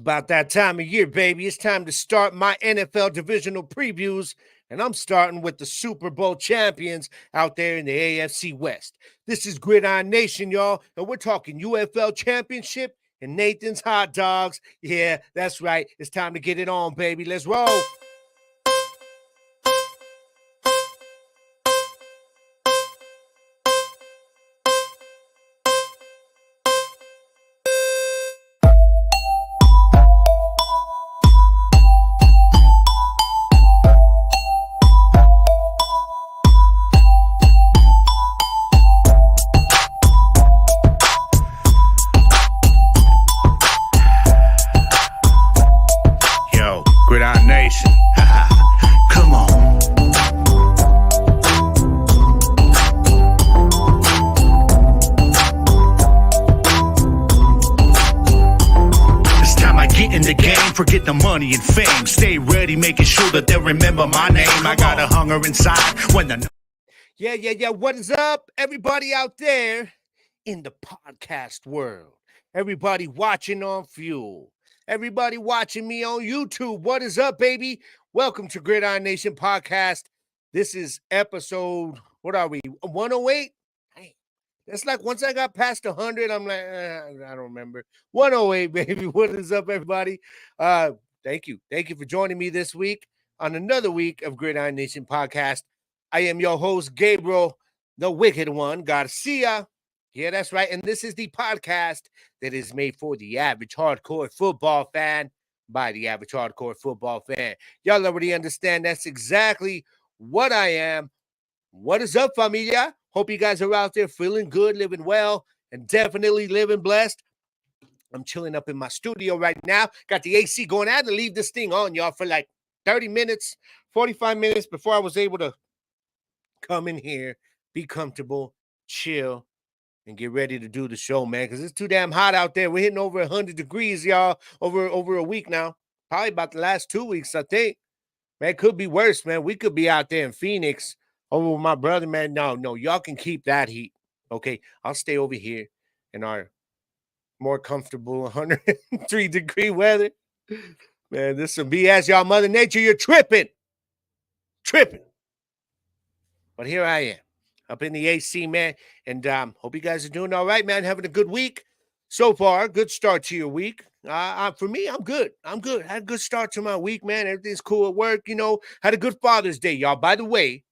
about that time of year, baby. It's time to start my NFL divisional previews, and I'm starting with the Super Bowl champions out there in the AFC West. This is Gridiron Nation, y'all, and we're talking UFL Championship and Nathan's Hot Dogs. Yeah, that's right. It's time to get it on, baby. Let's roll. Gridiron Nation. Come on. It's time I get in the game, forget the money and fame. Stay ready, making sure that they'll remember my name. I got a hunger inside when the... Yeah. What is up, everybody out there in the podcast world? Everybody watching on Fuel. Everybody watching me on YouTube. What is up, baby? Welcome to Gridiron Nation Podcast. This is episode, what are we, 108? That's like once I got past 100, I'm like, I don't remember. 108, baby. What is up, everybody? Thank you. Thank you for joining me this week on another week of Gridiron Nation Podcast. I am your host, Gabriel, the Wicked One, Garcia. Yeah, that's right. And this is the podcast that is made for the average hardcore football fan by the average hardcore football fan. Y'all already understand that's exactly what I am. What is up, familia? Hope you guys are out there feeling good, living well, and definitely living blessed. I'm chilling up in my studio right now. Got the AC going. I had to leave this thing on, y'all, for like 30 minutes, 45 minutes before I was able to come in here, be comfortable, chill, and get ready to do the show, man, because it's too damn hot out there. We're hitting over 100 degrees, y'all, over a week now. Probably about the last 2 weeks, I think. Man, it could be worse, man. We could be out there in Phoenix over with my brother, man. No, y'all can keep that heat, okay? I'll stay over here in our more comfortable 103-degree weather. Man, this is some BS, y'all. Mother Nature, you're tripping. But here I am, up in the AC, man, and hope you guys are doing all right, man, having a good week so far. Good start to your week. For me, I'm good. Had a good start to my week, man. Everything's cool at work, Had a good Father's Day, y'all. By the way,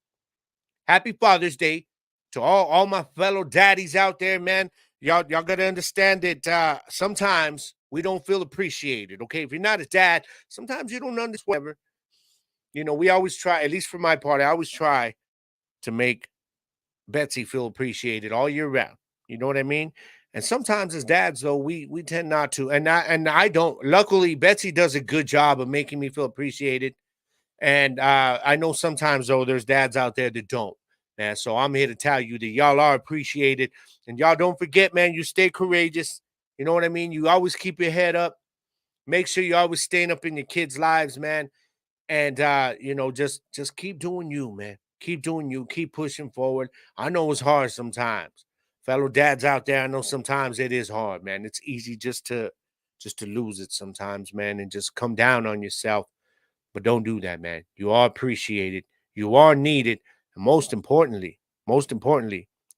happy Father's Day to all my fellow daddies out there, man. Y'all got to understand that sometimes we don't feel appreciated, okay? If you're not a dad, sometimes you don't understand. We always try, at least for my part, I always try to make Betsy feel appreciated all year round. You know what I mean? And sometimes as dads, though, we tend not to. And I don't. Luckily, Betsy does a good job of making me feel appreciated. And I know sometimes, though, there's dads out there that don't. Man, so I'm here to tell you that y'all are appreciated. And y'all don't forget, man, you stay courageous. You know what I mean? You always keep your head up. Make sure you're always staying up in your kids' lives, man. And, just keep doing you, man. Keep doing you. Keep pushing forward. I know it's hard sometimes. Fellow dads out there, I know sometimes it is hard, man. It's easy just to lose it sometimes, man, and just come down on yourself. But don't do that, man. You are appreciated. You are needed. And most importantly,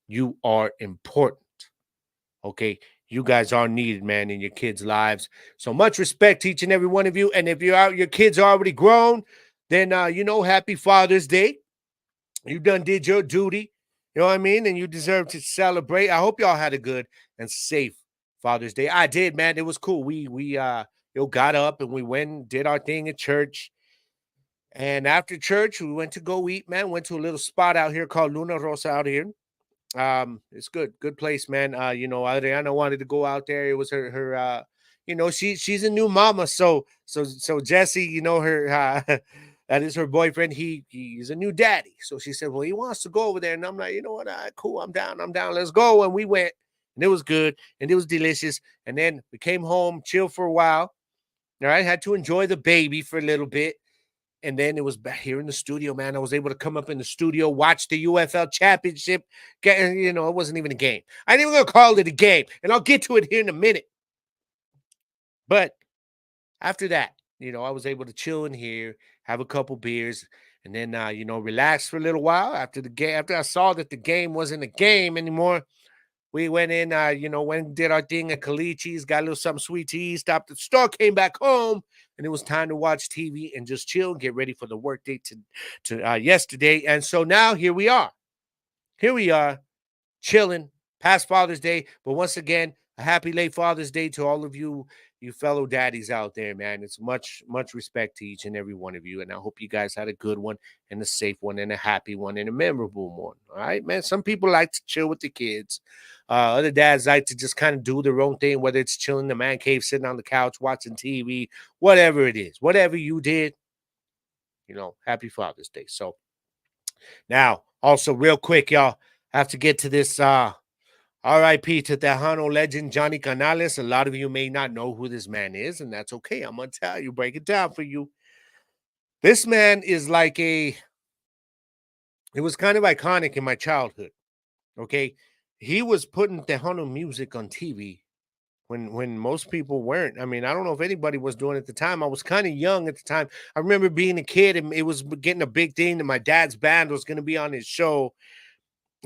you are important. Okay? You guys are needed, man, in your kids' lives. So much respect to each and every one of you. And if your kids are already grown, then, happy Father's Day. You done did your duty, you know what I mean? And you deserve to celebrate. I hope y'all had a good and safe Father's Day. I did, man. It was cool. We got up and we went and did our thing at church. And after church, we went to go eat, man. Went to a little spot out here called Luna Rosa out here. It's good place, man. Adriana wanted to go out there. It was her she's a new mama. So Jesse, her that is her boyfriend. He's a new daddy. So she said, well, he wants to go over there. And I'm like, you know what? Cool. I'm down. Let's go. And we went, and it was good. And it was delicious. And then we came home, chilled for a while. All right. Had to enjoy the baby for a little bit. And then it was back here in the studio, man. I was able to come up in the studio, watch the UFL Championship. It wasn't even a game. I ain't even going to call it a game. And I'll get to it here in a minute. But after that, I was able to chill in here, have a couple beers, and then relax for a little while after the game. After I saw that the game wasn't a game anymore, we went in, went and did our thing at Kalichi's, got a little something sweet to eat, stopped at the store, came back home, and it was time to watch TV and just chill, get ready for the work day to yesterday. And so now here we are. Here we are, chilling past Father's Day. But once again, a happy late Father's Day to all of you fellow daddies out there, man. It's much respect to each and every one of you. And I hope you guys had a good one and a safe one and a happy one and a memorable one. All right, man. Some people like to chill with the kids. Other dads like to just kind of do their own thing, whether it's chilling in the man cave, sitting on the couch, watching TV, whatever it is, whatever you did, happy Father's Day. So now, also real quick, y'all, I have to get to this R.I.P. to Tejano legend Johnny Canales. A lot of you may not know who this man is, and that's okay. I'm going to tell you, break it down for you. This man is like it was kind of iconic in my childhood, okay? He was putting Tejano music on TV when most people weren't. I mean, I don't know if anybody was doing it at the time. I was kind of young at the time. I remember being a kid, and it was getting a big thing that my dad's band was going to be on his show.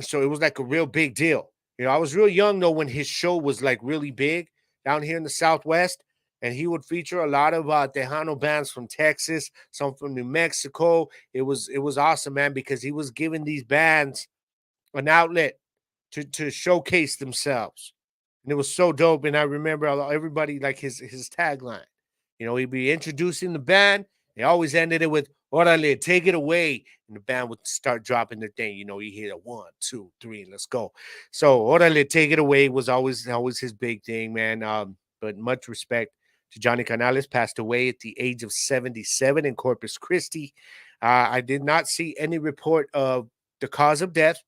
So it was like a real big deal. I was real young, though, when his show was like really big down here in the Southwest. And he would feature a lot of Tejano bands from Texas, some from New Mexico. It was awesome, man, because he was giving these bands an outlet to showcase themselves. And it was so dope. And I remember everybody like his tagline. He'd be introducing the band. They always ended it with, "Orale, take it away." And the band would start dropping their thing. You hear a 1, 2, 3, let's go. So "Orale, take it away" was always his big thing, man. But much respect to Johnny Canales, passed away at the age of 77 in Corpus Christi. I did not see any report of the cause of death.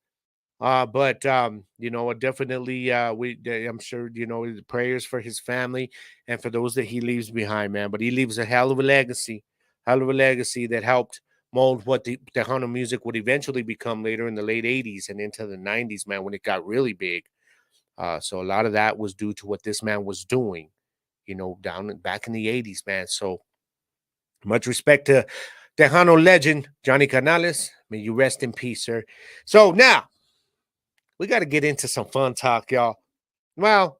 But definitely I'm sure the prayers for his family and for those that he leaves behind, man. But he leaves a hell of a legacy that helped mold what the Tejano music would eventually become later in the late 80s and into the 90s, man, when it got really big. So a lot of that was due to what this man was doing, back in the 80s, man. So much respect to Tejano legend Johnny Canales. May you rest in peace, sir. So now we got to get into some fun talk, y'all. Well,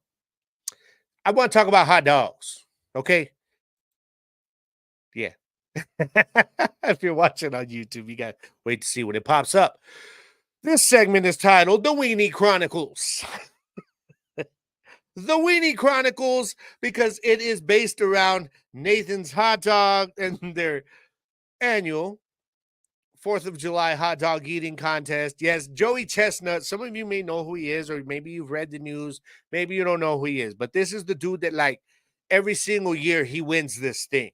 I want to talk about hot dogs, okay? Yeah. If you're watching on YouTube, you got to wait to see when it pops up. This segment is titled The Weenie Chronicles. The Weenie Chronicles, because it is based around Nathan's Hot Dog and their annual 4th of July hot dog eating contest. Yes, Joey Chestnut. Some of you may know who he is, or maybe you've read the news. Maybe you don't know who he is. But this is the dude that, like, every single year he wins this thing.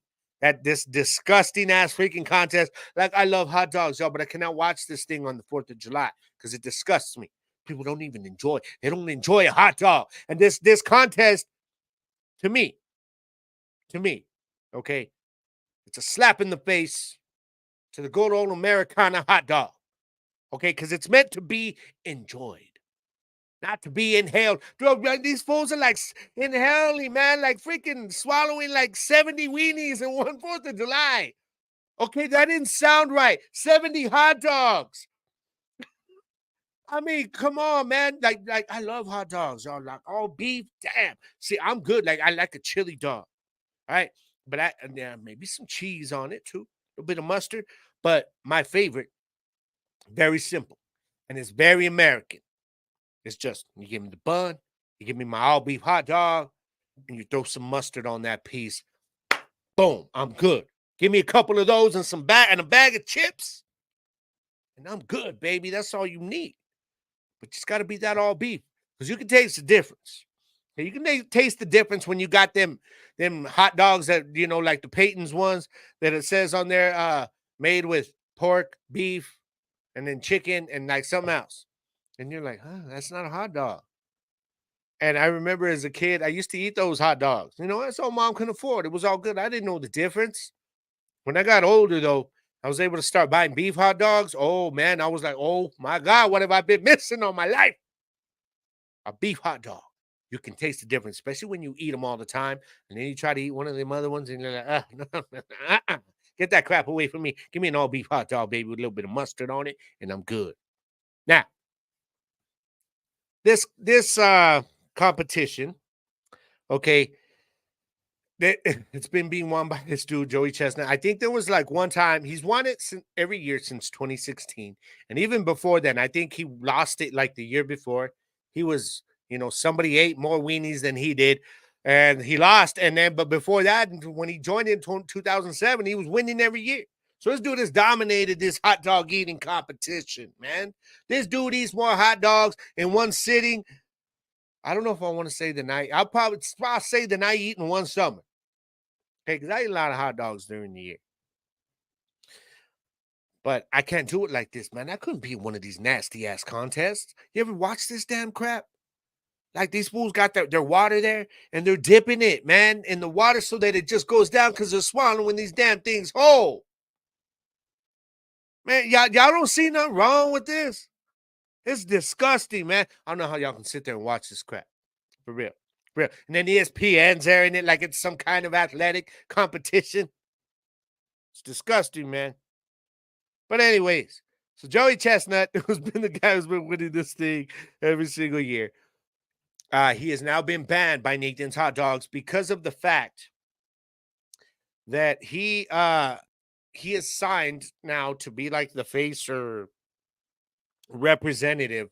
This disgusting ass freaking contest. Like, I love hot dogs, y'all, but I cannot watch this thing on the 4th of July because it disgusts me. People don't even enjoy. They don't enjoy a hot dog. And this contest, to me, okay, it's a slap in the face to the good old Americana hot dog, okay? Because it's meant to be enjoyed, not to be inhaled. These fools are like inhaling, man, like freaking swallowing like 70 weenies in one 4th of July. Okay, that didn't sound right. 70 hot dogs. I mean, come on, man. Like I love hot dogs, y'all. Like all beef, damn. See, I'm good. Like I like a chili dog, all right? But maybe some cheese on it too, a little bit of mustard. But my favorite, very simple, and it's very American. It's just, you give me the bun, you give me my all beef hot dog, and you throw some mustard on that piece. Boom, I'm good. Give me a couple of those and a bag of chips, and I'm good, baby. That's all you need. But it's got to be that all beef, because you can taste the difference. You can taste the difference when you got them hot dogs that, like the Peyton's ones that it says on there, made with pork, beef, and then chicken and like something else. And you're like, that's not a hot dog. And I remember as a kid, I used to eat those hot dogs. That's all mom could afford. It was all good. I didn't know the difference. When I got older, though, I was able to start buying beef hot dogs. Oh, man, I was like, oh, my God, what have I been missing all my life? A beef hot dog. You can taste the difference, especially when you eat them all the time, and then you try to eat one of them other ones, and you're like, no, get that crap away from me. Give me an all beef hot dog, baby, with a little bit of mustard on it, and I'm good. Now, this competition, okay, it's been being won by this dude, Joey Chestnut. I think there was like one time he's won it every year since 2016. And even before then, I think he lost it like the year before. He was, somebody ate more weenies than he did. And he lost. And then, but before that, when he joined in 2007, he was winning every year. So this dude has dominated this hot dog eating competition, man. This dude eats more hot dogs in one sitting. I don't know if I want to say the night. I'll probably say the night eating one summer. Okay, because I eat a lot of hot dogs during the year. But I can't do it like this, man. I couldn't be in one of these nasty ass contests. You ever watch this damn crap? Like these fools got their water there and they're dipping it, man, in the water so that it just goes down because they're swallowing these damn things whole. Man, y'all don't see nothing wrong with this. It's disgusting, man. I don't know how y'all can sit there and watch this crap. For real. For real. And then ESPN's there in it like it's some kind of athletic competition. It's disgusting, man. But anyways, so Joey Chestnut, who's been the guy who's been winning this thing every single year, he has now been banned by Nathan's Hot Dogs because of the fact that he is signed now to be like the face or representative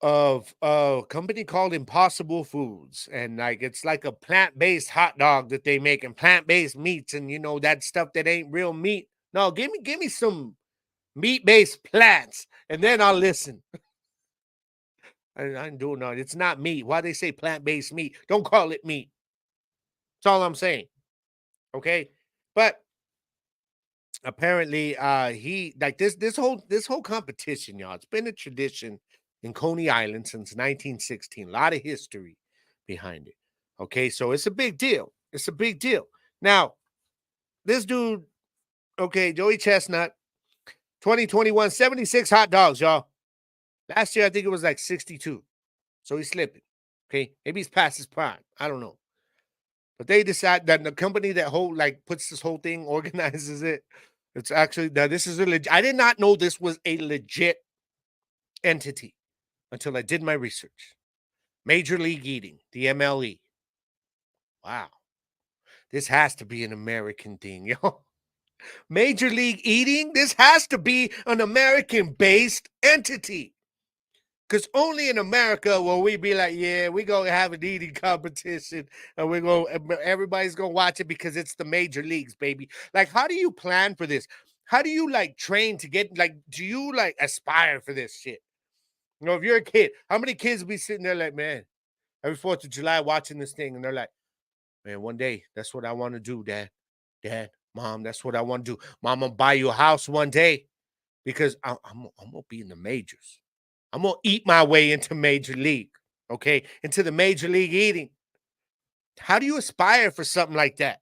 of a company called Impossible Foods, and like it's like a plant-based hot dog that they make and plant-based meats, and that stuff that ain't real meat. No, give me some meat-based plants, and then I'll listen. I'm doing no. It's not meat. Why they say plant-based meat? Don't call it meat. That's all I'm saying. Okay, but apparently, he like this whole competition, y'all. It's been a tradition in Coney Island since 1916. A lot of history behind it. Okay, so it's a big deal. It's a big deal. Now, this dude, okay, Joey Chestnut, 2021, 76 hot dogs, y'all. Last year, I think it was like 62. So he's slipping. Okay. Maybe he's past his prime. I don't know. But they decide that the company that puts this whole thing, organizes it. It's actually now this is I did not know this was a legit entity until I did my research. Major League Eating, the MLE. Wow. This has to be an American thing, yo. Major League Eating, this has to be an American-based entity. Because only in America will we be like, yeah, we're going to have an eating competition and everybody's going to watch it because it's the major leagues, baby. Like, how do you plan for this? How do you train to get, do you aspire for this shit? If you're a kid, how many kids be sitting there like, man, every 4th of July watching this thing and they're like, man, one day, that's what I want to do, Dad, Mom, that's what I want to do. Mom, I'm going to buy you a house one day because I'm going to be in the majors. I'm going to eat my way into Major League, okay? Into the Major League Eating. How do you aspire for something like that?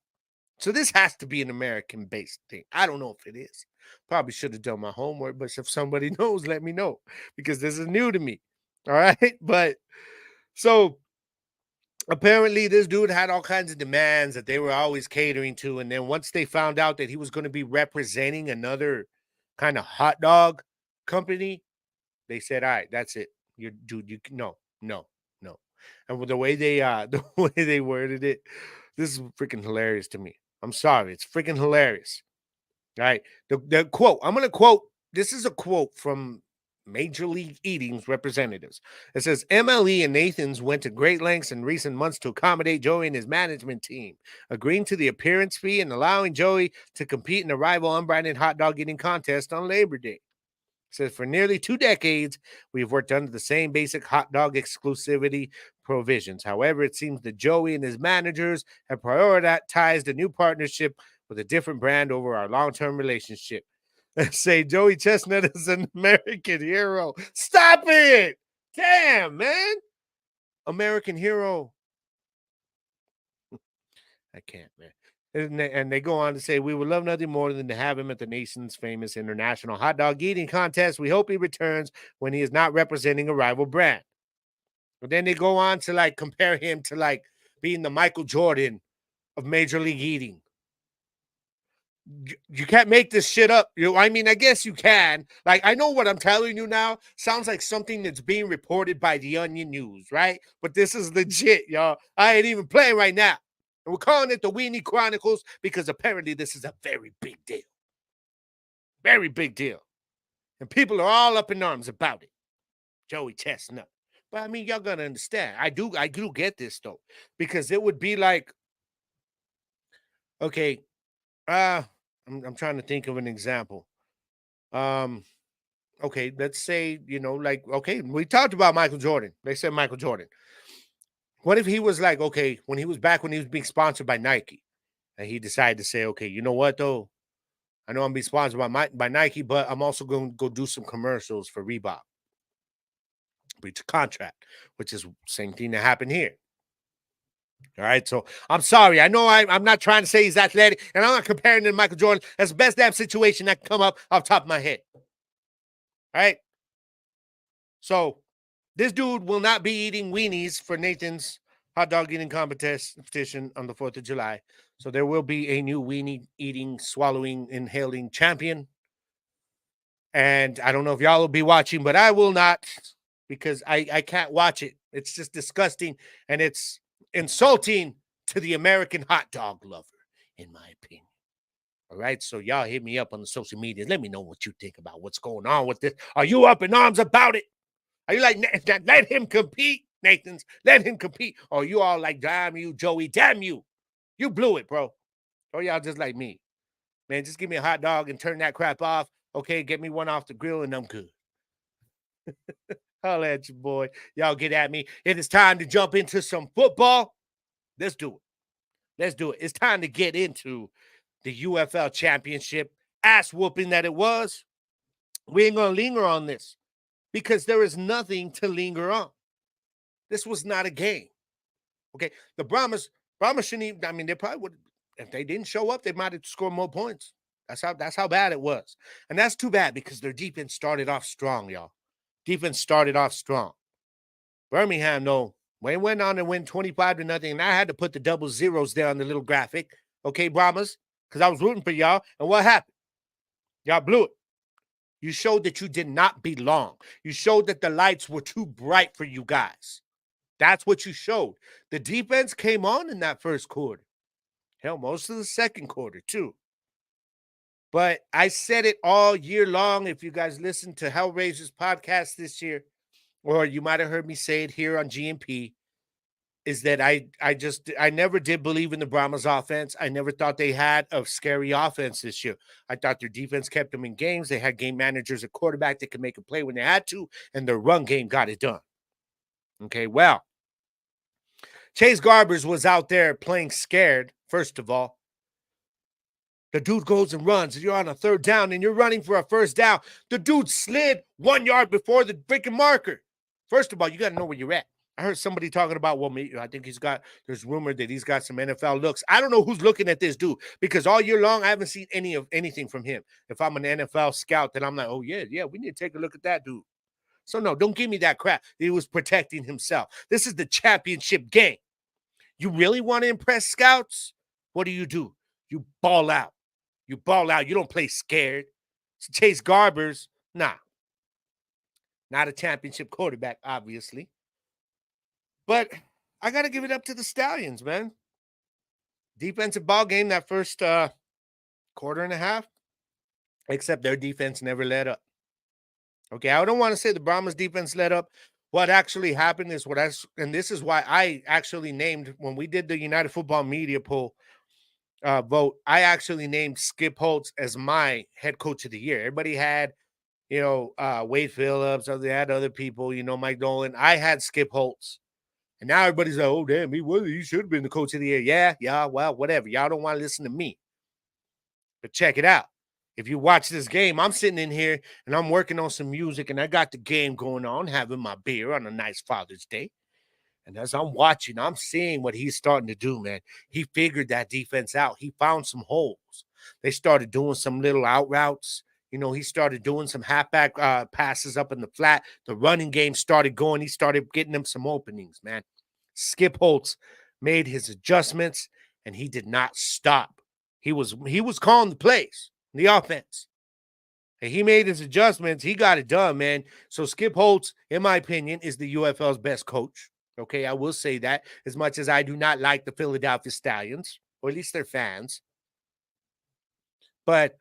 So this has to be an American-based thing. I don't know if it is. Probably should have done my homework, but if somebody knows, let me know because this is new to me, all right? But so apparently this dude had all kinds of demands that they were always catering to, and then once they found out that he was going to be representing another kind of hot dog company, they said, all right, that's it. You no. And with the way they worded it, this is freaking hilarious to me. I'm sorry. It's freaking hilarious. All right. The quote, I'm going to quote. This is a quote from Major League Eating's representatives. It says, MLE and Nathan's went to great lengths in recent months to accommodate Joey and his management team, agreeing to the appearance fee and allowing Joey to compete in the rival unbranded hot dog eating contest on Labor Day. Says for nearly 2 decades, we've worked under the same basic hot dog exclusivity provisions. However, it seems that Joey and his managers have prioritized a new partnership with a different brand over our long-term relationship. Say Joey Chestnut is an American hero. Stop it! Damn, man. American hero. I can't, man. And they go on to say, we would love nothing more than to have him at the nation's famous international hot dog eating contest. We hope he returns when he is not representing a rival brand. But then they go on to like compare him to like being the Michael Jordan of Major League Eating. You can't make this shit up. I mean, I guess you can. Like, I know what I'm telling you now sounds like something that's being reported by the Onion News, right? But this is legit, y'all. I ain't even playing right now. And we're calling it the Weenie Chronicles because apparently this is a very big deal. Very big deal. And people are all up in arms about it. Joey Chestnut. But I mean, y'all gotta understand. I do get this though. Because it would be like, okay, I'm trying to think of an example. Okay, let's say, like, okay, we talked about Michael Jordan. They said Michael Jordan. What if he was like, okay, when he was being sponsored by Nike, and he decided to say, okay, you know what though? I know I'm being sponsored by Nike, but I'm also going to go do some commercials for Reebok. Breach of contract, which is same thing that happened here. All right, so I'm sorry. I know I'm not trying to say he's athletic, and I'm not comparing him to Michael Jordan. That's the best damn situation that can come up off the top of my head. All right? So this dude will not be eating weenies for Nathan's hot dog eating competition on the 4th of July. So there will be a new weenie eating, swallowing, inhaling champion. And I don't know if y'all will be watching, but I will not because I can't watch it. It's just disgusting, and it's insulting to the American hot dog lover, in my opinion. All right, so y'all hit me up on the social media. Let me know what you think about what's going on with this. Are you up in arms about it? Are you like, let him compete, Nathan's? Let him compete. Or you all like, damn you, Joey, damn you. You blew it, bro. Or y'all just like me. Man, just give me a hot dog and turn that crap off. Okay, get me one off the grill and I'm good. Holla at you, boy. Y'all get at me. It is time to jump into some football. Let's do it. Let's do it. It's time to get into the UFL Championship. Ass whooping that it was. We ain't going to linger on this because there is nothing to linger on. This was not a game. Okay, the Brahmas shouldn't even, I mean, they probably would, if they didn't show up, they might have scored more points. That's how bad it was. And that's too bad because their defense started off strong, y'all. Defense started off strong. Birmingham, though, they went on and win 25-0, and I had to put the double zeros there on the little graphic. Okay, Brahmas, because I was rooting for y'all. And what happened? Y'all blew it. You showed that you did not belong. You showed that the lights were too bright for you guys. That's what you showed. The defense came on in that first quarter. Hell, most of the second quarter, too. But I said it all year long. If you guys listened to Hellraiser's podcast this year, or you might have heard me say it here on GMP, is that I never did believe in the Brahmas offense. I never thought they had a scary offense this year. I thought their defense kept them in games. They had game managers at quarterback that could make a play when they had to, and their run game got it done. Okay, well, Chase Garbers was out there playing scared, first of all. The dude goes and runs. You're on a third down, and you're running for a first down. The dude slid 1 yard before the freaking marker. First of all, you got to know where you're at. I heard somebody talking about, well, I think there's rumor that he's got some NFL looks. I don't know who's looking at this dude because all year long, I haven't seen anything from him. If I'm an NFL scout, then I'm like, oh, yeah, we need to take a look at that dude. So, no, don't give me that crap. He was protecting himself. This is the championship game. You really want to impress scouts? What do? You ball out. You ball out. You don't play scared. So Chase Garbers, nah. Not a championship quarterback, obviously. But I got to give it up to the Stallions, man. Defensive ball game that first quarter and a half, except their defense never let up. Okay, I don't want to say the Brahmas defense let up. What actually happened is and this is why I actually named, when we did the United Football Media poll vote, I actually named Skip Holtz as my head coach of the year. Everybody had, Wade Phillips, they had other people, Mike Nolan. I had Skip Holtz. And now everybody's like, oh, damn, he should have been the coach of the year. Yeah, well, whatever. Y'all don't want to listen to me. But check it out. If you watch this game, I'm sitting in here and I'm working on some music and I got the game going on, having my beer on a nice Father's Day. And as I'm watching, I'm seeing what he's starting to do, man. He figured that defense out. He found some holes. They started doing some little out routes, he started doing some halfback passes up in the flat. The running game started going. He started getting them some openings, man. Skip Holtz made his adjustments, and he did not stop. He was calling the plays, the offense. And he made his adjustments. He got it done, man. So Skip Holtz, in my opinion, is the UFL's best coach. Okay, I will say that, as much as I do not like the Philadelphia Stallions, or at least their fans. But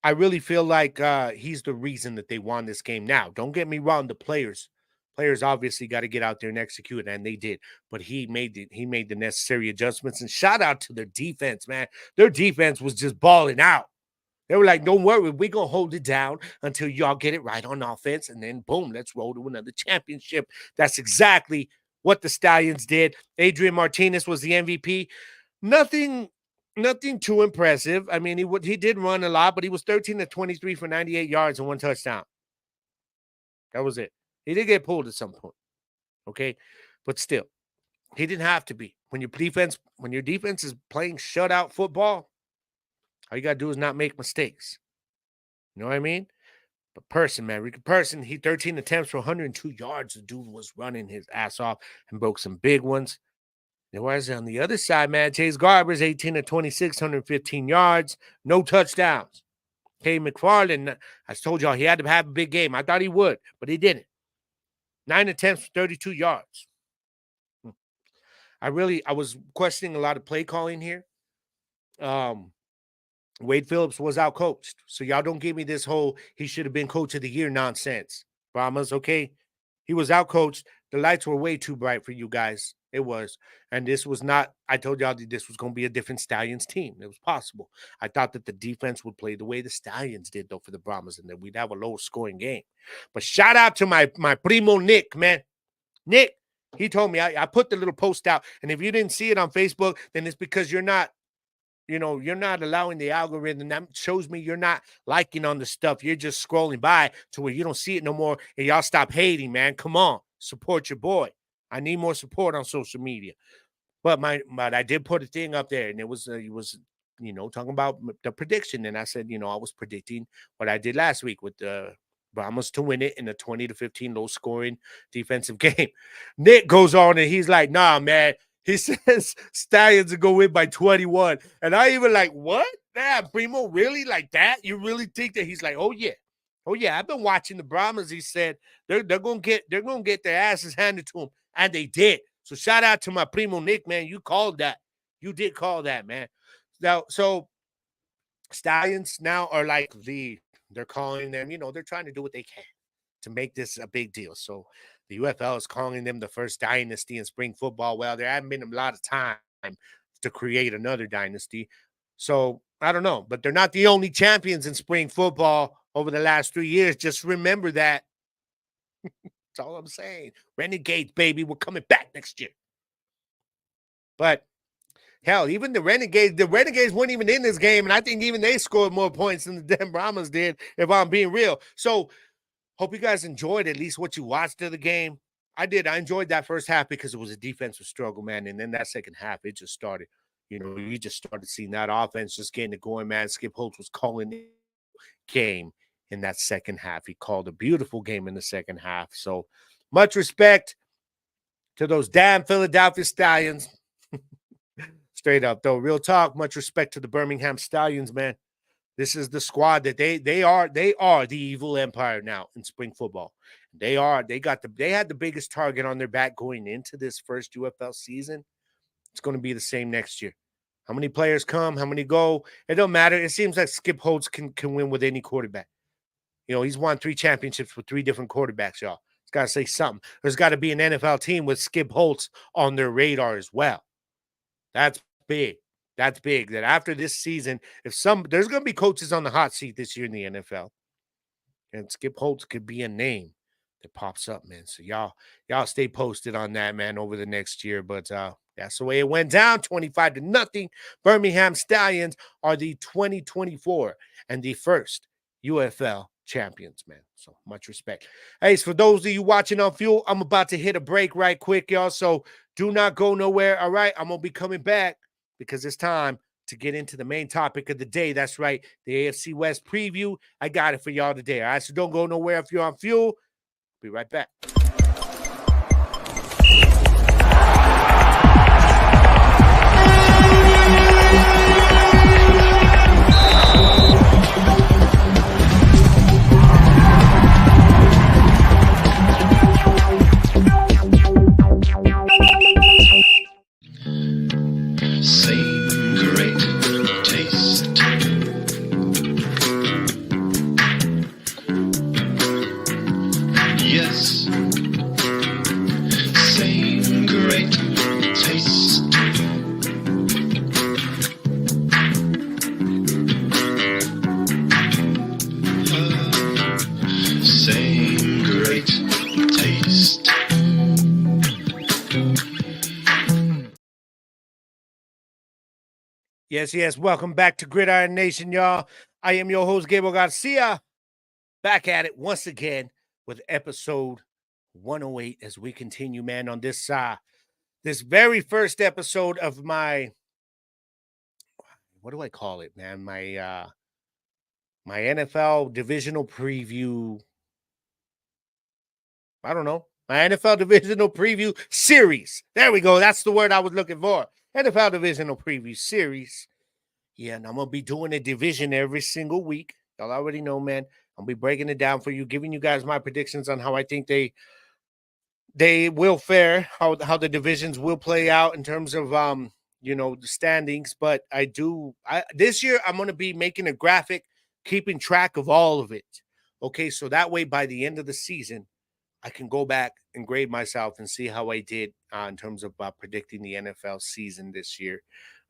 I really feel like he's the reason that they won this game. Now, don't get me wrong, the players obviously got to get out there and execute, and they did. But he made the necessary adjustments. And shout out to their defense, man. Their defense was just balling out. They were like, don't worry, we're going to hold it down until y'all get it right on offense. And then, boom, let's roll to another championship. That's exactly what the Stallions did. Adrian Martinez was the MVP. Nothing too impressive. I mean, he did run a lot, but he was 13 to 23 for 98 yards and 1 touchdown. That was it. He did get pulled at some point, okay? But still, he didn't have to be. When your defense is playing shutout football, all you got to do is not make mistakes. You know what I mean? But Ricky Person, he 13 attempts for 102 yards. The dude was running his ass off and broke some big ones. Whereas on the other side, man, Chase Garbers, 18 to 26, 115 yards, no touchdowns. K. McFarland, I told y'all he had to have a big game. I thought he would, but he didn't. 9 attempts for 32 yards. I was questioning a lot of play calling here. Wade Phillips was outcoached. So y'all don't give me this whole he should have been coach of the year nonsense. Brahmas, okay? He was outcoached. The lights were way too bright for you guys. It was. And this was not, I told y'all that this was going to be a different Stallions team. It was possible. I thought that the defense would play the way the Stallions did, though, for the Brahmas, and that we'd have a low scoring game. But shout out to my primo Nick, man. Nick, he told me, I put the little post out, and if you didn't see it on Facebook, then it's because you're not allowing the algorithm. That shows me you're not liking on the stuff. You're just scrolling by to where you don't see it no more, and y'all stop hating, man. Come on, support your boy. I need more support on social media. But I did put a thing up there, and it was talking about the prediction, and I said, I was predicting what I did last week with the Brahmas to win it in a 20 to 15 low scoring defensive game. Nick goes on and he's like, nah, man. He says Stallions will go win by 21. And I even like, what? Nah, Primo, really? Like that? You really think that? He's like, oh yeah. I've been watching the Brahmas. He said they're gonna get their asses handed to them. And they did. So shout out to my Primo Nick, man. You called that. You did call that, man. Now, so Stallions now are like they're calling them, they're trying to do what they can to make this a big deal. So the UFL is calling them the first dynasty in spring football. Well, there hasn't been a lot of time to create another dynasty. So I don't know, but they're not the only champions in spring football over the last 3 years. Just remember that. That's all I'm saying. Renegades, baby, we're coming back next year. But hell, even the Renegades weren't even in this game, and I think even they scored more points than the damn Brahmas did, if I'm being real. So hope you guys enjoyed at least what you watched of the game. I did. I enjoyed that first half because it was a defensive struggle, man. And then that second half, it just started. You just started seeing that offense just getting it going, man. Skip Holtz was calling the game in that second half. He called a beautiful game in the second half. So much respect to those damn Philadelphia Stallions. Straight up, though. Real talk. Much respect to the Birmingham Stallions, man. This is the squad that they are the evil empire now in spring football. They had the biggest target on their back going into this first UFL season. It's going to be the same next year. How many players come, how many go, it don't matter. It seems like Skip Holtz can win with any quarterback. He's won 3 championships with 3 different quarterbacks, y'all. It's got to say something. There's got to be an NFL team with Skip Holtz on their radar as well. That's big. That's big. That after this season, there's going to be coaches on the hot seat this year in the NFL. And Skip Holtz could be a name that pops up, man. So y'all stay posted on that, man, over the next year. But that's the way it went down, 25-0. Birmingham Stallions are the 2024 and the first UFL champions, man. So much respect. Hey, so for those of you watching on Fuel, I'm about to hit a break right quick, y'all. So do not go nowhere. All right, I'm going to be coming back because it's time to get into the main topic of the day. That's right, the AFC West preview. I got it for y'all today. All right, so don't go nowhere if you're on fuel. Be right back. Same great taste. Yes, same great taste. Same great taste. Yes. Welcome back to Gridiron Nation, y'all. I am your host, Gabriel Garcia. Back at it once again with episode 108 as we continue, man, on this very first episode of my, what do I call it, man? My NFL divisional preview. I don't know. My NFL divisional preview series. There we go. That's the word I was looking for. NFL divisional preview series. Yeah, and I'm going to be doing a division every single week. Y'all already know, man. I'll be breaking it down for you, giving you guys my predictions on how I think they will fare, how the divisions will play out in terms of the standings. But this year I'm going to be making a graphic, keeping track of all of it. Okay, so that way by the end of the season, I can go back and grade myself and see how I did in terms of predicting the NFL season this year.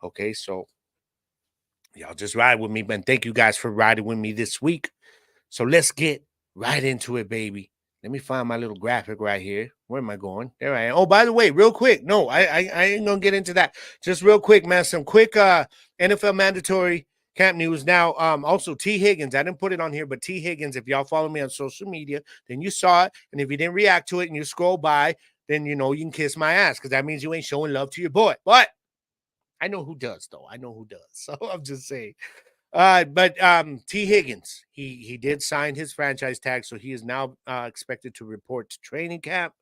Okay, so y'all just ride with me, man. Thank you guys for riding with me this week. So let's get right into it, baby. Let me find my little graphic right here. Where am I going? There I am. Oh, by the way, real quick. No, I ain't going to get into that. Just real quick, man. Some quick NFL mandatory camp news. Now, also T. Higgins. I didn't put it on here, but T. Higgins, if y'all follow me on social media, then you saw it. And if you didn't react to it and you scroll by, then you can kiss my ass because that means you ain't showing love to your boy. But I know who does, though. I know who does. So I'm just saying. But T. Higgins, he did sign his franchise tag, so he is now expected to report to training camp.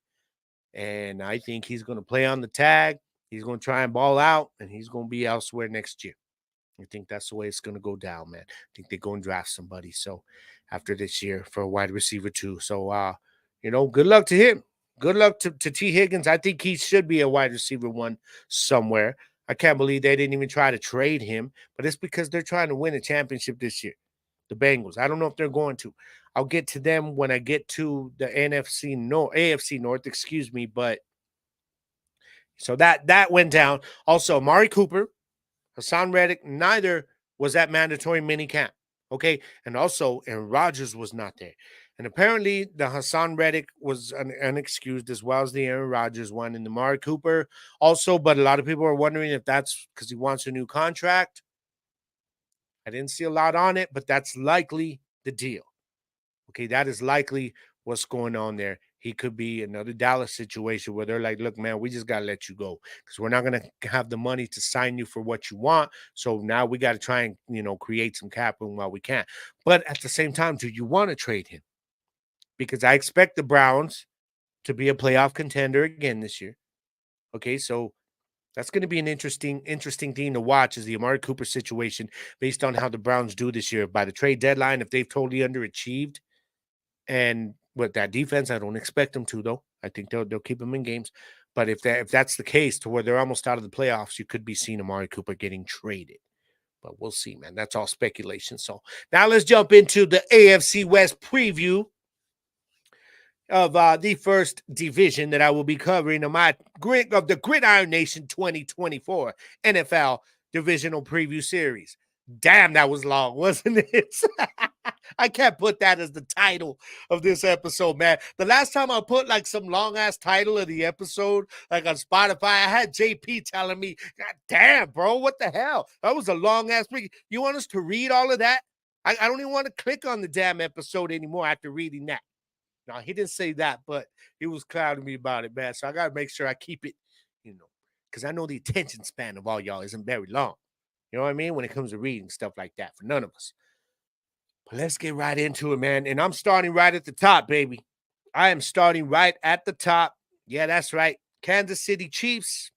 And I think he's going to play on the tag. He's going to try and ball out, and he's going to be elsewhere next year. I think that's the way it's going to go down, man. I think they're going to draft somebody. So after this year for a wide receiver too. So, good luck to him. Good luck to T. Higgins. I think he should be a wide receiver one somewhere. I can't believe they didn't even try to trade him, but it's because they're trying to win a championship this year. The Bengals. I don't know if they're going to. I'll get to them when I get to the AFC North, excuse me. But so that went down. Also, Amari Cooper, Hassan Reddick, neither was at mandatory mini camp. Okay. And also, Aaron Rodgers was not there. And apparently, the Hassan Reddick was unexcused as well as the Aaron Rodgers one and the Amari Cooper also. But a lot of people are wondering if that's because he wants a new contract. I didn't see a lot on it, but that's likely the deal. Okay, that is likely what's going on there. He could be another Dallas situation where they're like, look, man, we just got to let you go because we're not going to have the money to sign you for what you want. So now we got to try and, create some cap room while we can. But at the same time, do you want to trade him? Because I expect the Browns to be a playoff contender again this year. Okay, so that's going to be an interesting thing to watch is the Amari Cooper situation based on how the Browns do this year. By the trade deadline, if they've totally underachieved, and with that defense, I don't expect them to, though. I think they'll keep them in games. But if that's the case to where they're almost out of the playoffs, you could be seeing Amari Cooper getting traded. But we'll see, man. That's all speculation. So now let's jump into the AFC West preview of the first division that I will be covering of the Gridiron Nation 2024 NFL Divisional Preview Series. Damn, that was long, wasn't it? I can't put that as the title of this episode, man. The last time I put like some long-ass title of the episode, like on Spotify, I had JP telling me, God damn, bro, what the hell? That was a long-ass preview. You want us to read all of that? I don't even want to click on the damn episode anymore after reading that. No, he didn't say that, but he was clouding me about it, man. So I got to make sure I keep it, because I know the attention span of all y'all isn't very long. You know what I mean? When it comes to reading stuff like that, for none of us. But let's get right into it, man. And I'm starting right at the top, baby. I am starting right at the top. Yeah, that's right. Kansas City Chiefs.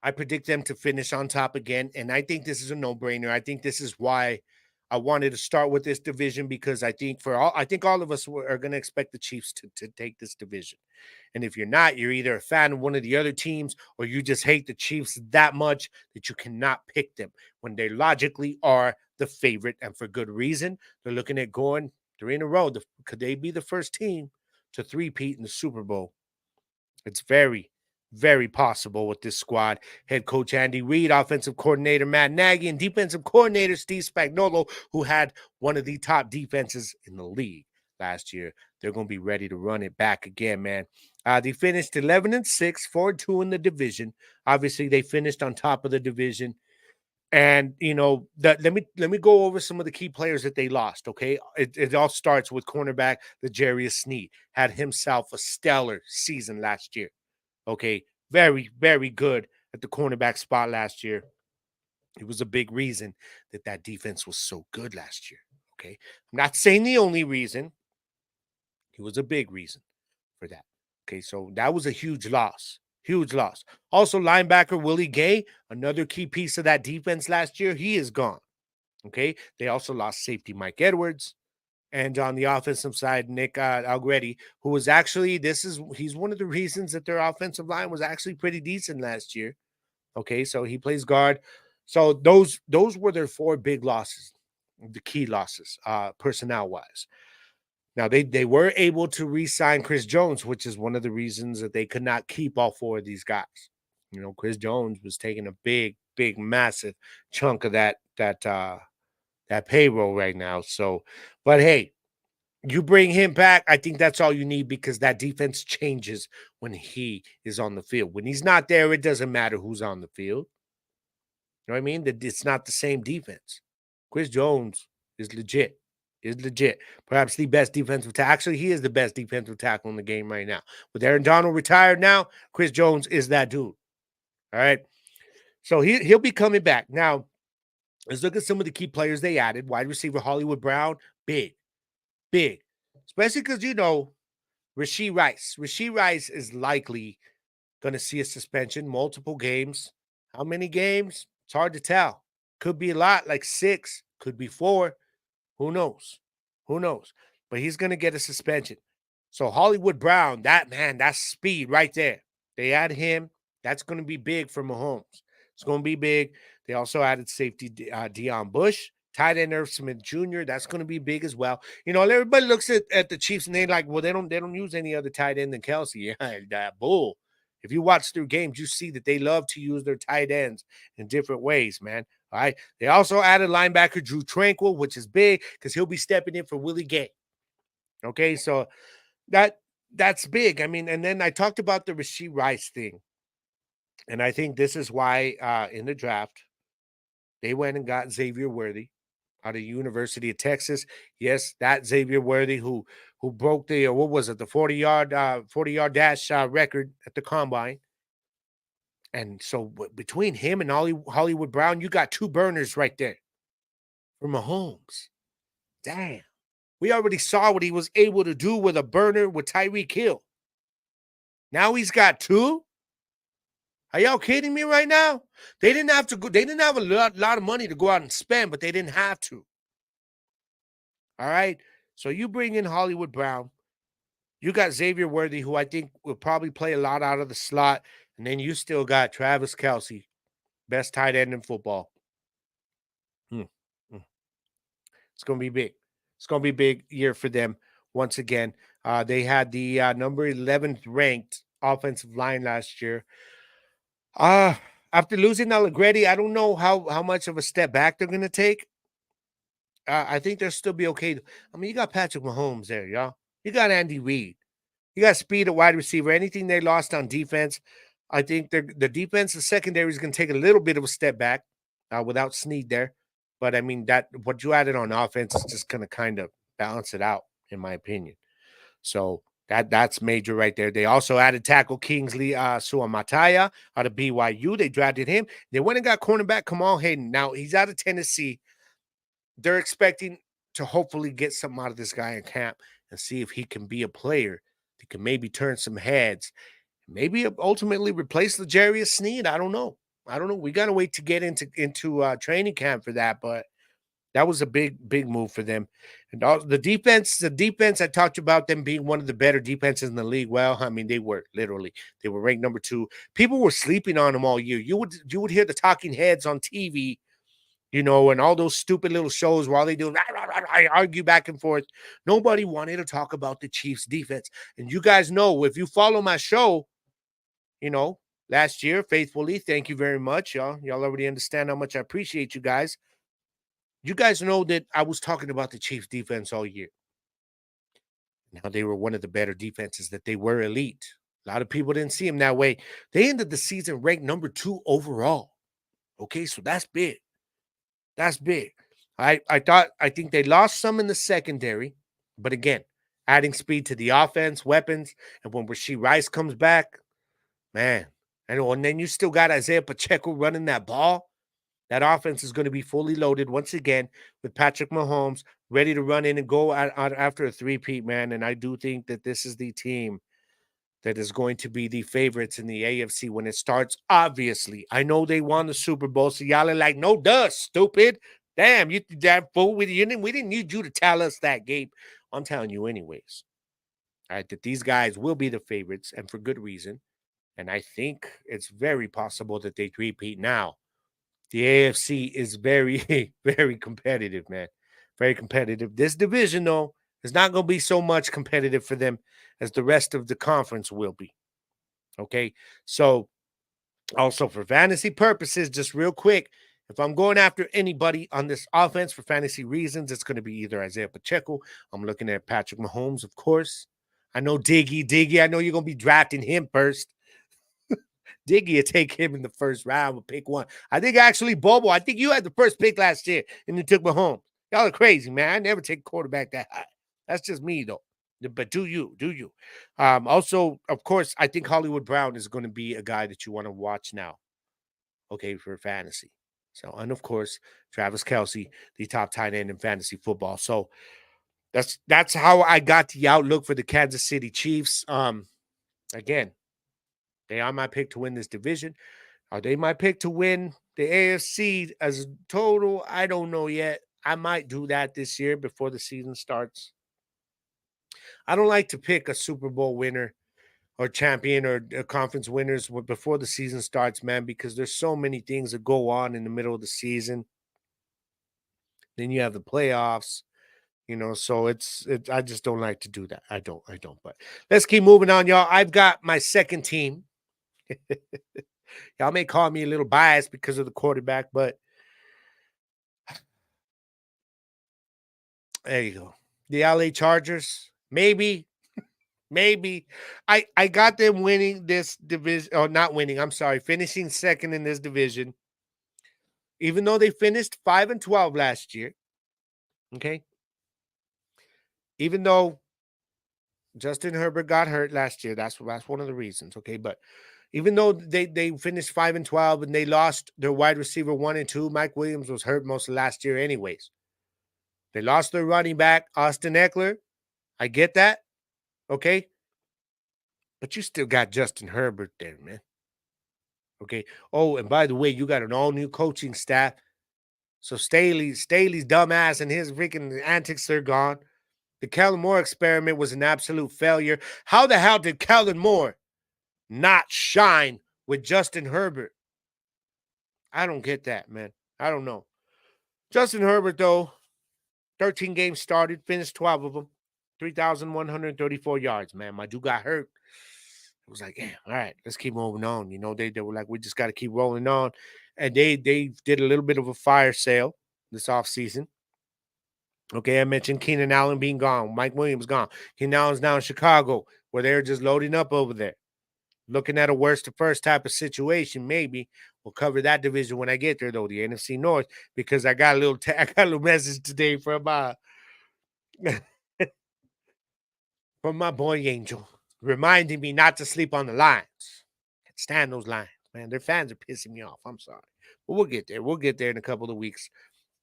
I predict them to finish on top again. And I think this is a no-brainer. I think this is why I wanted to start with this division, because I think all of us are going to expect the Chiefs to take this division. And if you're not, you're either a fan of one of the other teams, or you just hate the Chiefs that much that you cannot pick them when they logically are the favorite, and for good reason. They're looking at going 3 in a row. Could they be the first team to three-peat in the Super Bowl? It's very, very possible with this squad. Head coach Andy Reid, offensive coordinator Matt Nagy, and defensive coordinator Steve Spagnuolo, who had one of the top defenses in the league last year. They're going to be ready to run it back again, man. They finished 11-6, 4-2 in the division. Obviously, they finished on top of the division. And let me go over some of the key players that they lost. Okay, it all starts with cornerback L'Jarius Sneed. Had himself a stellar season last year. Okay, very, very good at the cornerback spot last year. It was a big reason that defense was so good last year. Okay, I'm not saying the only reason. It was a big reason for that. Okay, so that was a huge loss. Huge loss. Also, linebacker Willie Gay, another key piece of that defense last year, he is gone. Okay, they also lost safety Mike Edwards. And on the offensive side, Nick Algretti, who was actually, he's one of the reasons that their offensive line was actually pretty decent last year. Okay, so he plays guard. So those were their 4 big losses, the key losses, personnel-wise. Now, they were able to re-sign Chris Jones, which is one of the reasons that they could not keep all 4 of these guys. Chris Jones was taking a big, big, massive chunk of that payroll right now. So, but hey, you bring him back, I think that's all you need, because that defense changes when he is on the field. When he's not there, it doesn't matter who's on the field. You know what I mean? That it's not the same defense. Chris Jones is legit. Perhaps the best defensive tackle. Actually, he is the best defensive tackle in the game right now. With Aaron Donald retired now, Chris Jones is that dude. All right. So he'll be coming back. Now, let's look at some of the key players they added. Wide receiver Hollywood Brown, big. Especially because, Rashee Rice. Rashee Rice is likely going to see a suspension, multiple games. How many games? It's hard to tell. Could be a lot, like 6. Could be 4. Who knows? But he's going to get a suspension. So Hollywood Brown, that's speed right there. They add him. That's going to be big for Mahomes. It's going to be big. They also added safety Deion Bush, tight end Irv Smith Jr. That's going to be big as well. Everybody looks at the Chiefs and they're like, well, they don't use any other tight end than Kelsey. Yeah, that bull. If you watch their games, you see that they love to use their tight ends in different ways, man. All right. They also added linebacker Drew Tranquil, which is big because he'll be stepping in for Willie Gay. Okay, so that's big. I mean, and then I talked about the Rashee Rice thing. And I think this is why in the draft, they went and got Xavier Worthy out of University of Texas. Yes, that Xavier Worthy who broke the, what was it, the 40-yard dash record at the combine. And so between him and Hollywood Brown, you got 2 burners right there for Mahomes. Damn. We already saw what he was able to do with a burner with Tyreek Hill. Now he's got 2? Are y'all kidding me right now? They didn't have to go. They didn't have a lot of money to go out and spend, but they didn't have to. All right? So you bring in Hollywood Brown. You got Xavier Worthy, who I think will probably play a lot out of the slot. And then you still got Travis Kelce, best tight end in football. It's going to be big. It's going to be a big year for them once again. They had the number 11th ranked offensive line last year. After losing Allegretti, I don't know how much of a step back they're going to take. I think they'll still be okay. I mean, you got Patrick Mahomes there, y'all. You got Andy Reid. You got speed at wide receiver. Anything they lost on defense, I think the defense, the secondary is going to take a little bit of a step back without Snead there. But, I mean, that what you added on offense is just going to kind of balance it out, in my opinion. So That's major right there. They also added tackle Kingsley Suamataya out of BYU. They drafted him. They went and got cornerback Kamal Hayden. Now, he's out of Tennessee. They're expecting to hopefully get something out of this guy in camp and see if he can be a player that can maybe turn some heads, maybe ultimately replace L'Jarius Sneed. I don't know. We got to wait to get into training camp for that, but that was a big move for them. And the defense I talked about them being one of the better defenses in the league. Well, I mean, they were ranked number 2. People were sleeping on them all year. You would hear the talking heads on TV, and all those stupid little shows while they do argue back and forth. Nobody wanted to talk about the Chiefs defense. And you guys know, if you follow my show, last year faithfully, thank you very much, y'all. Y'all already understand how much I appreciate you guys. You guys know that I was talking about the Chiefs defense all year. Now, they were one of the better defenses, that they were elite. A lot of people didn't see them that way. They ended the season ranked number 2 overall. Okay, so that's big. That's big. I think they lost some in the secondary, but again, adding speed to the offense, weapons, and when Rashee Rice comes back, man, and then you still got Isaiah Pacheco running that ball. That offense is going to be fully loaded once again with Patrick Mahomes ready to run in and go out after a three-peat, man. And I do think that this is the team that is going to be the favorites in the AFC when it starts. Obviously, I know they won the Super Bowl, so y'all are like, no duh, stupid. Damn, you damn fool. We didn't need you to tell us that, Gabe. I'm telling you anyways. All right, that these guys will be the favorites, and for good reason. And I think it's very possible that they three-peat now. The AFC is very, very competitive, man. Very competitive. This division, though, is not going to be so much competitive for them as the rest of the conference will be. Okay? So, also for fantasy purposes, just real quick, if I'm going after anybody on this offense for fantasy reasons, it's going to be either Isaiah Pacheco. I'm looking at Patrick Mahomes, of course. I know Diggy. I know you're going to be drafting him first. Diggy will take him in the first round with pick 1. I think actually, Bobo, I think you had the first pick last year and you took Mahomes. Y'all are crazy, man. I never take a quarterback that high. That's just me, though. But do you. Also, of course, I think Hollywood Brown is going to be a guy that you want to watch now, okay, for fantasy. So, and of course, Travis Kelce, the top tight end in fantasy football. So that's how I got the outlook for the Kansas City Chiefs. Again, they are my pick to win this division. Are they my pick to win the AFC as a total? I don't know yet. I might do that this year before the season starts. I don't like to pick a Super Bowl winner or champion or conference winners before the season starts, man, because there's so many things that go on in the middle of the season. Then you have the playoffs. So it's I just don't like to do that. I don't. But let's keep moving on, y'all. I've got my second team. Y'all may call me a little biased because of the quarterback, but there you go. The LA Chargers, maybe. I got them winning this division, or not winning, I'm sorry, finishing second in this division, even though they finished 5-12 last year. Okay. Even though Justin Herbert got hurt last year, that's one of the reasons. Okay. But even though they finished 5-12 and they lost their wide receiver 1 and 2, Mike Williams was hurt most of last year anyways. They lost their running back, Austin Eckler. I get that. Okay. But you still got Justin Herbert there, man. Okay. Oh, and by the way, you got an all-new coaching staff. So Staley's dumbass and his freaking antics are gone. The Kellen Moore experiment was an absolute failure. How the hell did Kellen Moore not shine with Justin Herbert? I don't get that, man. I don't know. Justin Herbert, though, 13 games started, finished 12 of them, 3,134 yards, man. My dude got hurt. It was like, yeah, all right, let's keep moving on. They were like, we just got to keep rolling on. And they did a little bit of a fire sale this offseason. Okay, I mentioned Keenan Allen being gone. Mike Williams gone. Keenan Allen's now in Chicago, where they're just loading up over there. Looking at a worst to first type of situation, maybe. We'll cover that division when I get there, though, the NFC North, because I got a little message today from from my boy Angel, reminding me not to sleep on the Lions. Can't stand those Lions, man. Their fans are pissing me off. I'm sorry. But we'll get there. We'll get there in a couple of weeks.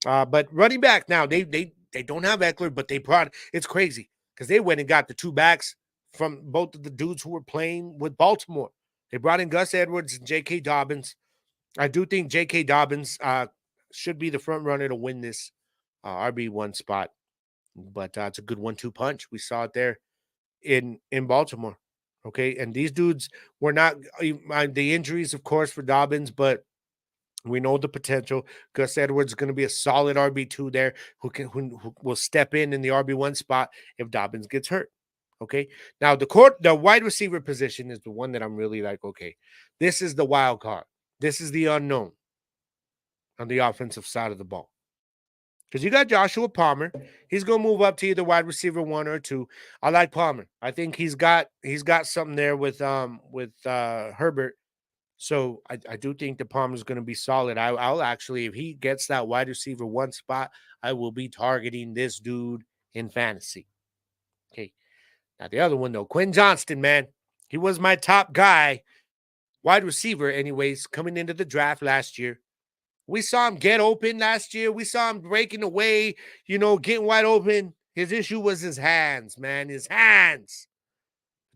But running back now, they don't have Eckler, but they brought it's crazy because they went and got the two backs from both of the dudes who were playing with Baltimore. They brought in Gus Edwards and J.K. Dobbins. I do think J.K. Dobbins should be the front runner to win this RB1 spot. But it's a good 1-2 punch. We saw it there in Baltimore. Okay, and these dudes were not the injuries, of course, for Dobbins, but we know the potential. Gus Edwards is going to be a solid RB2 there who will step in the RB1 spot if Dobbins gets hurt. Okay. Now the wide receiver position is the one that I'm really like, okay, this is the wild card. This is the unknown on the offensive side of the ball. Because you got Joshua Palmer. He's going to move up to either wide receiver 1 or 2. I like Palmer. I think he's got something there with Herbert. So I do think the Palmer's going to be solid. I'll actually, if he gets that wide receiver 1 spot, I will be targeting this dude in fantasy. Okay. Now the other one though, Quinn Johnston, man, he was my top guy, wide receiver anyways, coming into the draft last year. We saw him get open last year. We saw him breaking away, getting wide open. His issue was his hands, man, his hands.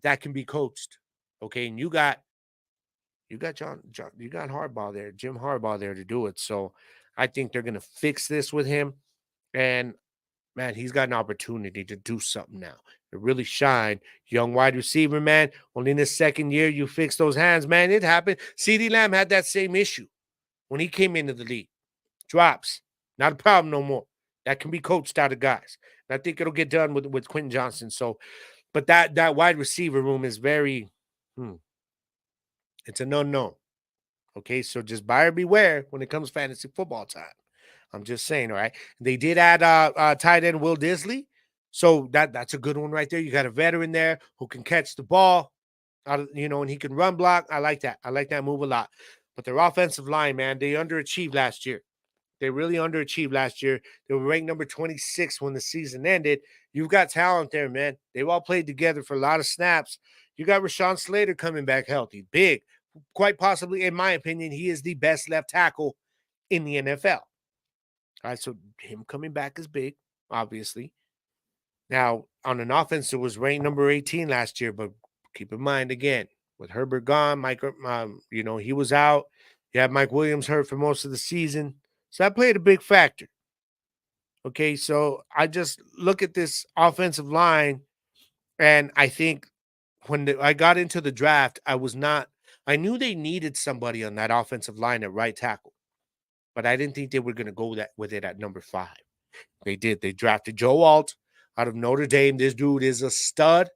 That can be coached. Okay. And you got John, you got Harbaugh there, Jim Harbaugh there to do it. So I think they're going to fix this with him. And man, he's got an opportunity to do something now. To really shine. Young wide receiver, man. Only in his second year, you fix those hands, man. It happened. CeeDee Lamb had that same issue when he came into the league. Drops. Not a problem no more. That can be coached out of guys. And I think it'll get done with Quentin Johnston. So, but that wide receiver room is very, it's an unknown. Okay, so just buyer beware when it comes fantasy football time. I'm just saying, all right. They did add tight end Will Disley. So that's a good one right there. You got a veteran there who can catch the ball, and he can run block. I like that. I like that move a lot. But their offensive line, man, they underachieved last year. They really underachieved last year. They were ranked number 26 when the season ended. You've got talent there, man. They've all played together for a lot of snaps. You got Rashawn Slater coming back healthy. Big. Quite possibly, in my opinion, he is the best left tackle in the NFL. All right, so him coming back is big, obviously. Now, on an offense, it was ranked number 18 last year, but keep in mind, again, with Herbert gone, Mike, he was out. You had Mike Williams hurt for most of the season. So that played a big factor. Okay, so I just look at this offensive line, and I think when I got into the draft, I knew they needed somebody on that offensive line at right tackle, but I didn't think they were going to go with it at number 5. They did. They drafted Joe Alt out of Notre Dame. This dude is a stud.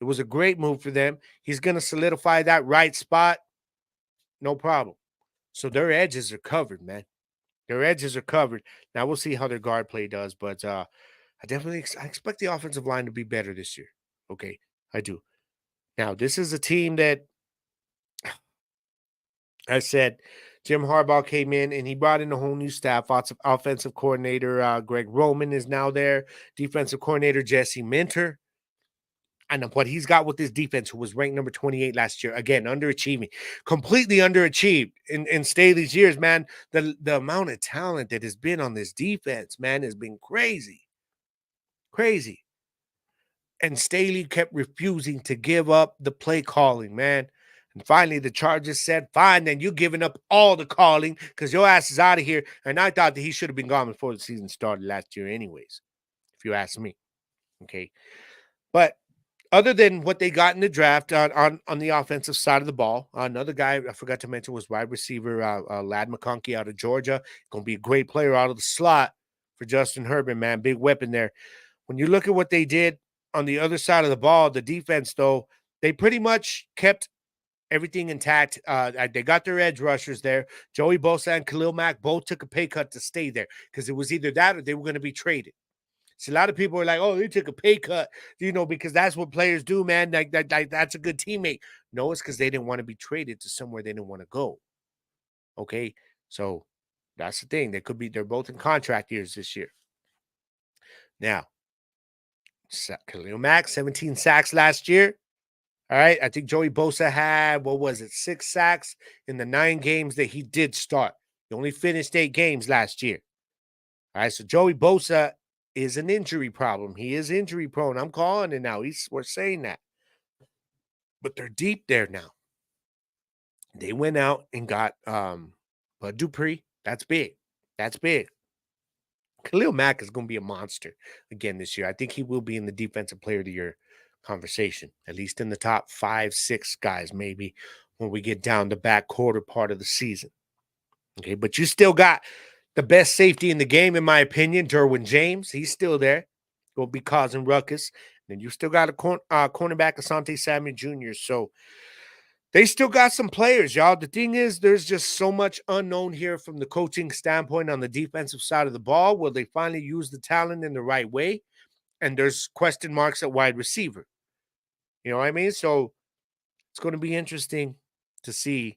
It was a great move for them. He's going to solidify that right spot. No problem. So their edges are covered, man. Their edges are covered. Now we'll see how their guard play does, but I expect the offensive line to be better this year. Okay, I do. Now, this is a team that I said Jim Harbaugh came in and he brought in a whole new staff. Offensive coordinator Greg Roman is now there. Defensive coordinator Jesse Minter. And what he's got with this defense, who was ranked number 28 last year, again, underachieving, completely underachieved in Staley's years, man. The amount of talent that has been on this defense, man, has been crazy. Crazy. And Staley kept refusing to give up the play calling, man. And finally, the Chargers said, fine, then you're giving up all the calling because your ass is out of here. And I thought that he should have been gone before the season started last year anyways, if you ask me. Okay. But other than what they got in the draft on the offensive side of the ball, another guy I forgot to mention was wide receiver Lad McConkey out of Georgia. Going to be a great player out of the slot for Justin Herbert, man. Big weapon there. When you look at what they did on the other side of the ball, the defense, though, they pretty much kept everything intact. They got their edge rushers there. Joey Bosa and Khalil Mack both took a pay cut to stay there because it was either that or they were going to be traded. So a lot of people are like, oh, they took a pay cut, because that's what players do, man. Like that's a good teammate. No, it's because they didn't want to be traded to somewhere they didn't want to go. Okay, so that's the thing. They're both in contract years this year. Now, Khalil Mack, 17 sacks last year. All right. I think Joey Bosa had, 6 sacks in the 9 games that he did start. He only finished 8 games last year. All right. So Joey Bosa is an injury problem. He is injury prone. I'm calling it now. We're saying that. But they're deep there now. They went out and got Bud Dupree. That's big. That's big. Khalil Mack is going to be a monster again this year. I think he will be in the Defensive Player of the Year conversation, at least in the top 5, 6 guys, maybe when we get down the back quarter part of the season. Okay, but you still got the best safety in the game, in my opinion, Derwin James. He's still there. Will be causing ruckus. And you still got a cornerback, Asante Samuel Jr. So they still got some players, y'all. The thing is, there's just so much unknown here from the coaching standpoint on the defensive side of the ball. Will they finally use the talent in the right way? And there's question marks at wide receiver. You know what I mean? So it's going to be interesting to see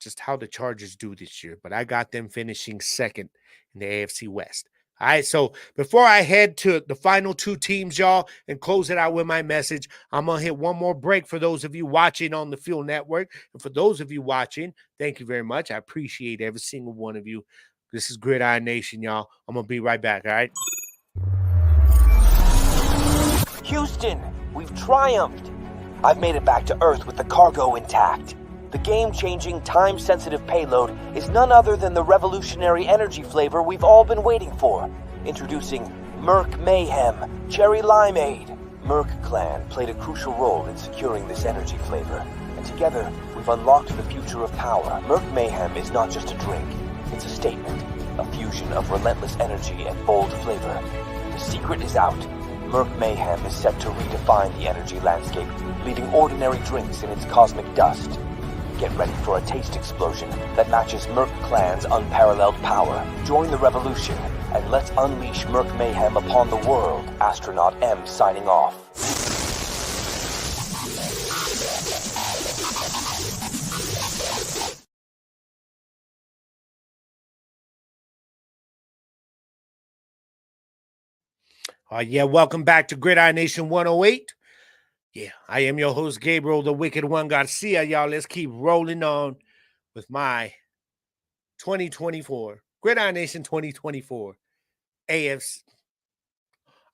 just how the Chargers do this year. But I got them finishing second in the AFC West. All right, so before I head to the final 2 teams, y'all, and close it out with my message, I'm going to hit one more break for those of you watching on the Field Network. And for those of you watching, thank you very much. I appreciate every single one of you. This is Gridiron Nation, y'all. I'm going to be right back, all right? Houston, we've triumphed. I've made it back to Earth with the cargo intact. The game-changing, time-sensitive payload is none other than the revolutionary energy flavor we've all been waiting for. Introducing Merc Mayhem Cherry Limeade. Merc Clan played a crucial role in securing this energy flavor, and together we've unlocked the future of power. Merc Mayhem is not just a drink, it's a statement, a fusion of relentless energy and bold flavor. The secret is out. Merc Mayhem is set to redefine the energy landscape, leaving ordinary drinks in its cosmic dust. Get ready for a taste explosion that matches Merc Clan's unparalleled power. Join the revolution, and let's unleash Merc Mayhem upon the world. Astronaut M signing off. Yeah, welcome back to Gridiron Nation 108. Yeah, I am your host, Gabriel, the Wicked One Garcia. Y'all, let's keep rolling on with my 2024, Gridiron Nation 2024 AFC.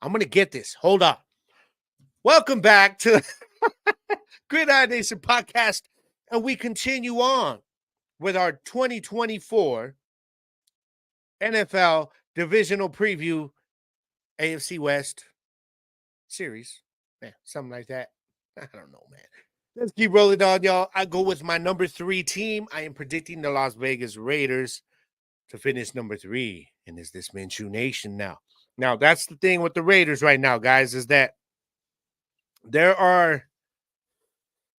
I'm going to get this. Hold on. Welcome back to Gridiron Nation podcast, and we continue on with our 2024 NFL Divisional Preview AFC West series. Yeah, something like that. I don't know, man. Let's keep rolling on, y'all. I go with my number 3 team. I am predicting the Las Vegas Raiders to finish number 3. And is this Minshew Nation now? Now, that's the thing with the Raiders right now, guys, is that there are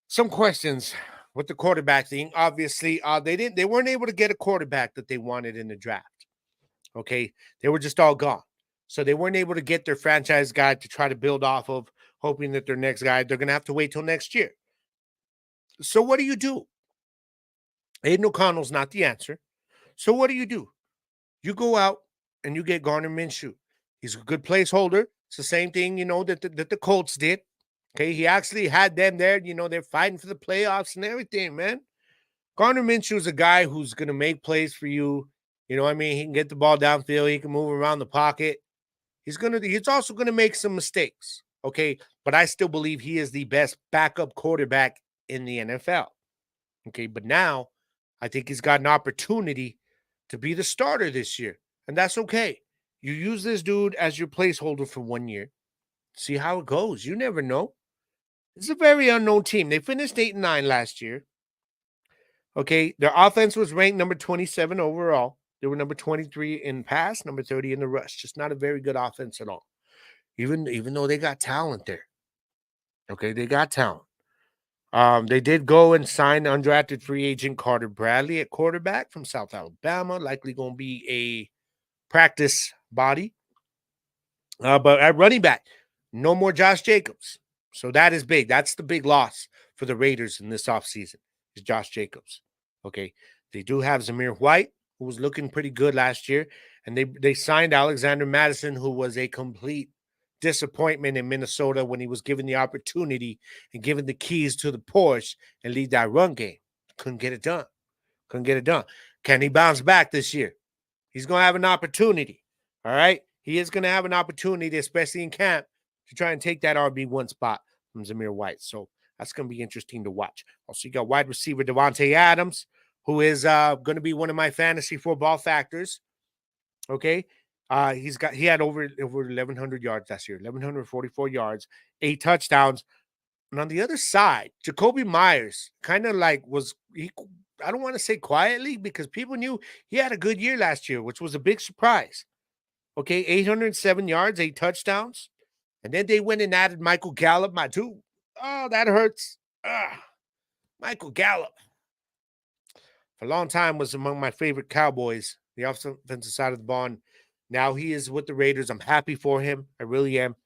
some questions with the quarterback thing. Obviously, they weren't able to get a quarterback that they wanted in the draft. Okay, they were just all gone. So they weren't able to get their franchise guy to try to build off of, hoping that their next guy, they're going to have to wait till next year. So what do? Aiden O'Connell's not the answer. So what do? You go out and you get Gardner Minshew. He's a good placeholder. It's the same thing, that the Colts did. Okay, he actually had them there. They're fighting for the playoffs and everything, man. Gardner Minshew is a guy who's going to make plays for you. You know what I mean? He can get the ball downfield. He can move around the pocket. He's also going to make some mistakes, okay? But I still believe he is the best backup quarterback in the NFL, okay? But now I think he's got an opportunity to be the starter this year, and that's okay. You use this dude as your placeholder for 1 year. See how it goes. You never know. It's a very unknown team. They finished 8-9 last year, okay? Their offense was ranked number 27 overall. They were number 23 in pass, number 30 in the rush. Just not a very good offense at all. Even though they got talent there. Okay, they got talent. They did go and sign undrafted free agent Carter Bradley at quarterback from South Alabama. Likely going to be a practice body. But at running back, no more Josh Jacobs. So that is big. That's the big loss for the Raiders in this offseason is Josh Jacobs. Okay, they do have Zamir White, who was looking pretty good last year. And they signed Alexander Madison, who was a complete disappointment in Minnesota when he was given the opportunity and given the keys to the Porsche and lead that run game. Couldn't get it done. Couldn't get it done. Can he bounce back this year? He's going to have an opportunity. All right? He is going to have an opportunity, especially in camp, to try and take that RB1 spot from Zamir White. So that's going to be interesting to watch. Also, you got wide receiver Devontae Adams, who is going to be one of my fantasy football factors. Okay? He had over 1,100 yards last year, 1,144 yards, 8 touchdowns. And on the other side, Jacoby Myers kind of like I don't want to say quietly because people knew he had a good year last year, which was a big surprise. Okay, 807 yards, 8 touchdowns. And then they went and added Michael Gallup, my dude. Oh, that hurts. Michael Gallup. For a long time was among my favorite Cowboys, the offensive side of the ball. And now he is with the Raiders. I'm happy for him. I really am.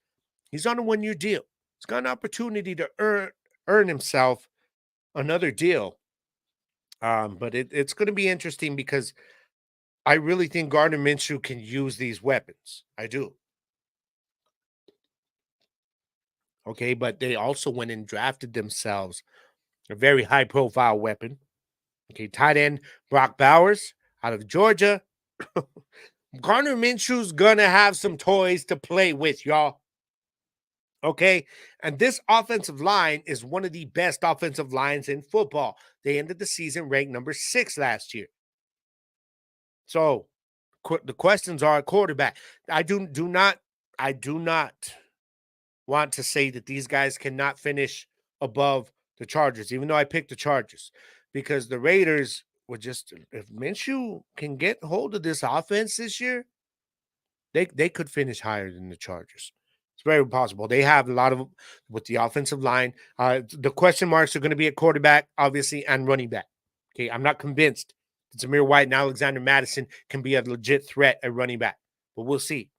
He's on a 1-year deal. He's got an opportunity to earn himself another deal. But it's going to be interesting because I really think Gardner Minshew can use these weapons. I do. Okay, but they also went and drafted themselves a very high-profile weapon. Okay, tight end Brock Bowers out of Georgia. Gardner Minshew's going to have some toys to play with, y'all. Okay, and this offensive line is one of the best offensive lines in football. They ended the season ranked number 6 last year. So the questions are at quarterback. I do not want to say that these guys cannot finish above the Chargers, even though I picked the Chargers, because the Raiders were just, if Minshew can get hold of this offense this year, they could finish higher than the Chargers. It's very possible. They have a lot of, with the offensive line. The question marks are going to be at quarterback, obviously, and running back. Okay, I'm not convinced that Zamir White and Alexander Mattison can be a legit threat at running back, but we'll see.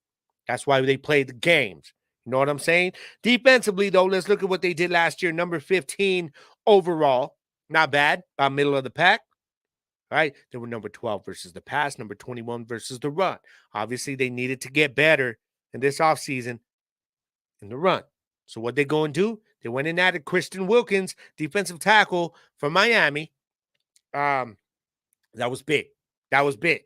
That's why they play the games. You know what I'm saying? Defensively, though, let's look at what they did last year. Number 15 overall. Not bad. About middle of the pack. Right? They were number 12 versus the pass, number 21 versus the run. Obviously, they needed to get better in this offseason in the run. So what they go and do? They went and added Christian Wilkins, defensive tackle from Miami. That was big. That was big.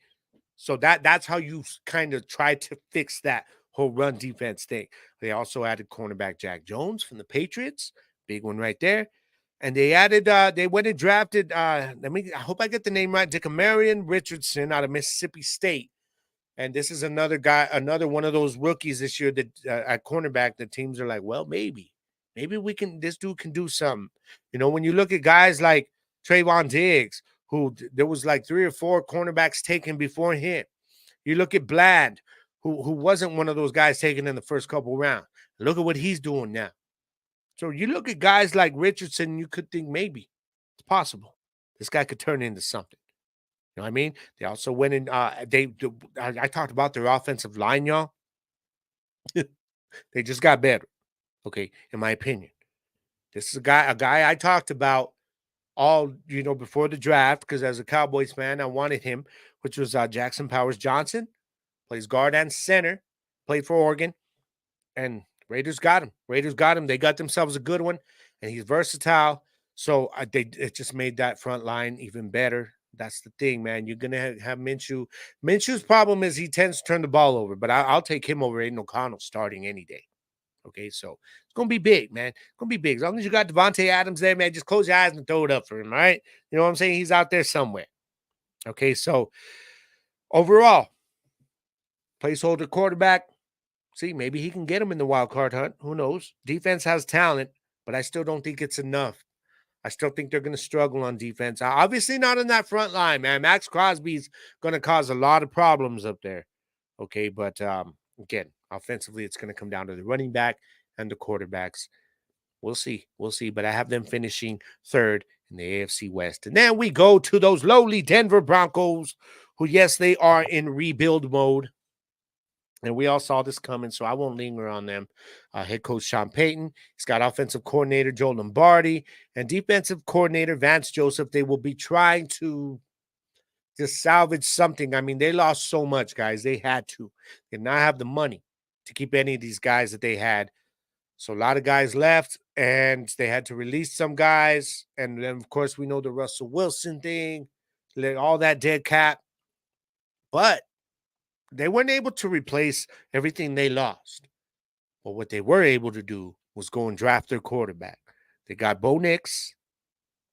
So that's how you kind of try to fix that whole run defense thing. They also added cornerback Jack Jones from the Patriots. Big one right there. And they added, they went and drafted, I hope I get the name right, Dickamarion Richardson out of Mississippi State. And this is another guy, another one of those rookies this year that at cornerback, the teams are like, well, maybe this dude can do something. You know, when you look at guys like Trayvon Diggs, who there was like 3 or 4 cornerbacks taken before him. You look at Bland, who wasn't one of those guys taken in the first couple rounds. Look at what he's doing now. So you look at guys like Richardson, you could think maybe it's possible this guy could turn into something. You know what I mean? They also went in. I talked about their offensive line, y'all. They just got better. Okay, in my opinion, this is a guy I talked about all, before the draft, because as a Cowboys fan, I wanted him, which was Jackson Powers Johnson. Plays guard and center. Played for Oregon, and Raiders got him. They got themselves a good one, and he's versatile. So it just made that front line even better. That's the thing, man. You're gonna have Minshew. Minshew's problem is he tends to turn the ball over, but I'll take him over Aiden O'Connell starting any day. Okay, so it's gonna be big, man. It's gonna be big. As long as you got Devontae Adams there, man, just close your eyes and throw it up for him. All right, you know what I'm saying? He's out there somewhere. Okay, so overall, placeholder quarterback. See, maybe he can get him in the wild card hunt. Who knows? Defense has talent, but I still don't think it's enough. I still think they're going to struggle on defense. Obviously not in that front line, man. Max Crosby's going to cause a lot of problems up there. Okay, but again, offensively, it's going to come down to the running back and the quarterbacks. We'll see. But I have them finishing 3rd in the AFC West. And then we go to those lowly Denver Broncos, who, yes, they are in rebuild mode. And we all saw this coming, so I won't linger on them. Head coach Sean Payton. He's got offensive coordinator Joe Lombardi and defensive coordinator Vance Joseph. They will be trying to just salvage something. I mean, they lost so much, guys. They had to. They did not have the money. to keep any of these guys that they had. So a lot of guys left, and they had to release some guys. And then, of course, we know the Russell Wilson thing, all that dead cap. But they weren't able to replace everything they lost. But what they were able to do was go and draft their quarterback. They got Bo Nix.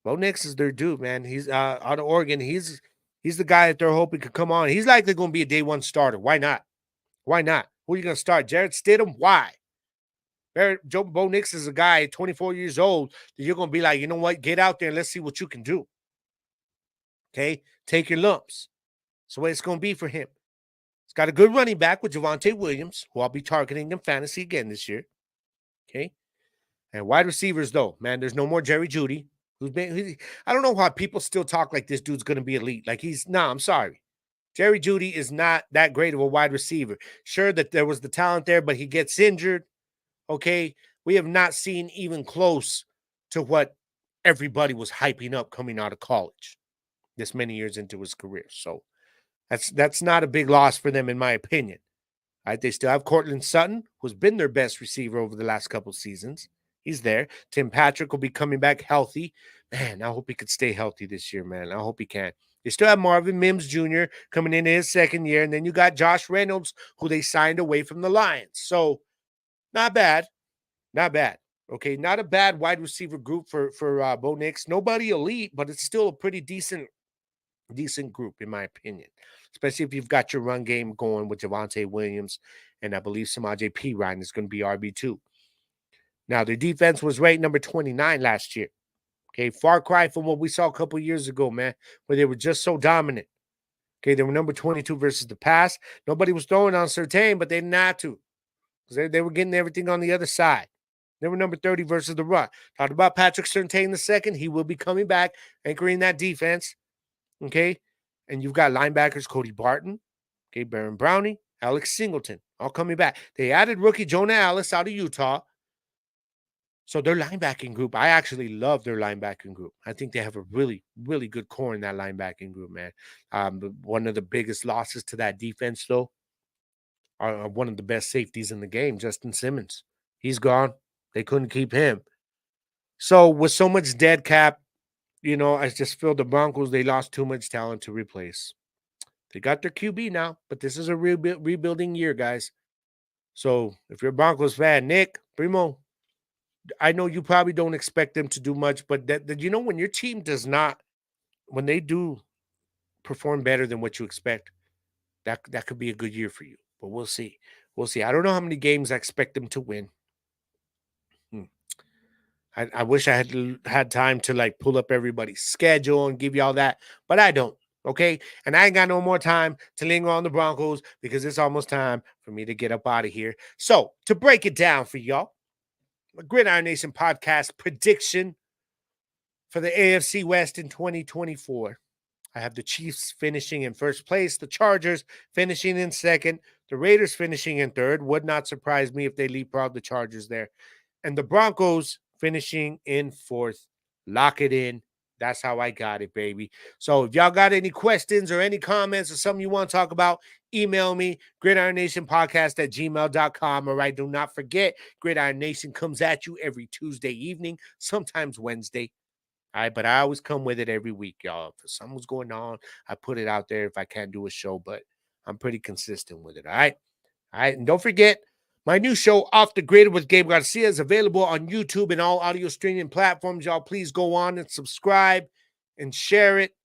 Bo Nix is their dude, man. He's out of Oregon. He's the guy that they're hoping could come on. He's likely going to be a day one starter. Why not? Why not? Who are you going to start? Jarrett Stidham? Why? Bo Nix is a guy, 24 years old, that you're going to be like, you know what? Get out there and let's see what you can do. Okay? Take your lumps. That's the way it's going to be for him. He's got a good running back with Javonte Williams, who I'll be targeting in fantasy again this year. Okay? And wide receivers, though, man, there's no more Jerry Jeudy. I don't know why people still talk like this dude's going to be elite. Like I'm sorry. Jerry Jeudy is not that great of a wide receiver. Sure that there was the talent there, but he gets injured. Okay, we have not seen even close to what everybody was hyping up coming out of college this many years into his career. So that's not a big loss for them, in my opinion. Right? They still have Cortland Sutton, who's been their best receiver over the last couple of seasons. He's there. Tim Patrick will be coming back healthy. Man, I hope he could stay healthy this year, man. I hope he can. They still have Marvin Mims Jr. coming into his second year. And then you got Josh Reynolds, who they signed away from the Lions. So not bad. Not bad. Okay, not a bad wide receiver group for Bo Nix. Nobody elite, but it's still a pretty decent group, in my opinion. Especially if you've got your run game going with Javonte Williams. And I believe Samaje Perine is going to be RB2. Now, their defense was ranked number 29 last year. Okay, far cry from what we saw a couple years ago, man, where they were just so dominant. Okay, they were number 22 versus the pass. Nobody was throwing on Surtain, but they didn't have to. Because they were getting everything on the other side. They were number 30 versus the run. Talked about Patrick Surtain II. He will be coming back, anchoring that defense. Okay, and you've got linebackers Cody Barton, okay, Baron Brownie, Alex Singleton, all coming back. They added rookie Jonah Alice out of Utah. So their linebacking group, I actually love their linebacking group. I think they have a really, really good core in that linebacking group, man. One of the biggest losses to that defense, though, are one of the best safeties in the game, Justin Simmons. He's gone. They couldn't keep him. So with so much dead cap, I just feel the Broncos, they lost too much talent to replace. They got their QB now, but this is a rebuilding year, guys. So if you're a Broncos fan, Nick, Primo, I know you probably don't expect them to do much, but when your team does not, when they do perform better than what you expect, that could be a good year for you. But we'll see. We'll see. I don't know how many games I expect them to win. I wish I had time to pull up everybody's schedule and give you all that, but I don't. Okay, and I ain't got no more time to linger on the Broncos because it's almost time for me to get up out of here. So to break it down for y'all, Gridiron Nation podcast prediction for the AFC West in 2024. I have the Chiefs finishing in first place, the Chargers finishing in second, the Raiders finishing in third. Would not surprise me if they leapfrog the Chargers there. And the Broncos finishing in fourth. Lock it in. That's how I got it, baby. So if y'all got any questions or any comments or something you want to talk about, email me, gridironnationpodcast@gmail.com. All right, do not forget, Gridiron Nation comes at you every Tuesday evening, sometimes Wednesday. All right, but I always come with it every week, y'all. If something's going on, I put it out there if I can't do a show, but I'm pretty consistent with it, all right? All right, and don't forget, my new show, Off the Grid with Gabe Garcia, is available on YouTube and all audio streaming platforms. Y'all, please go on and subscribe and share it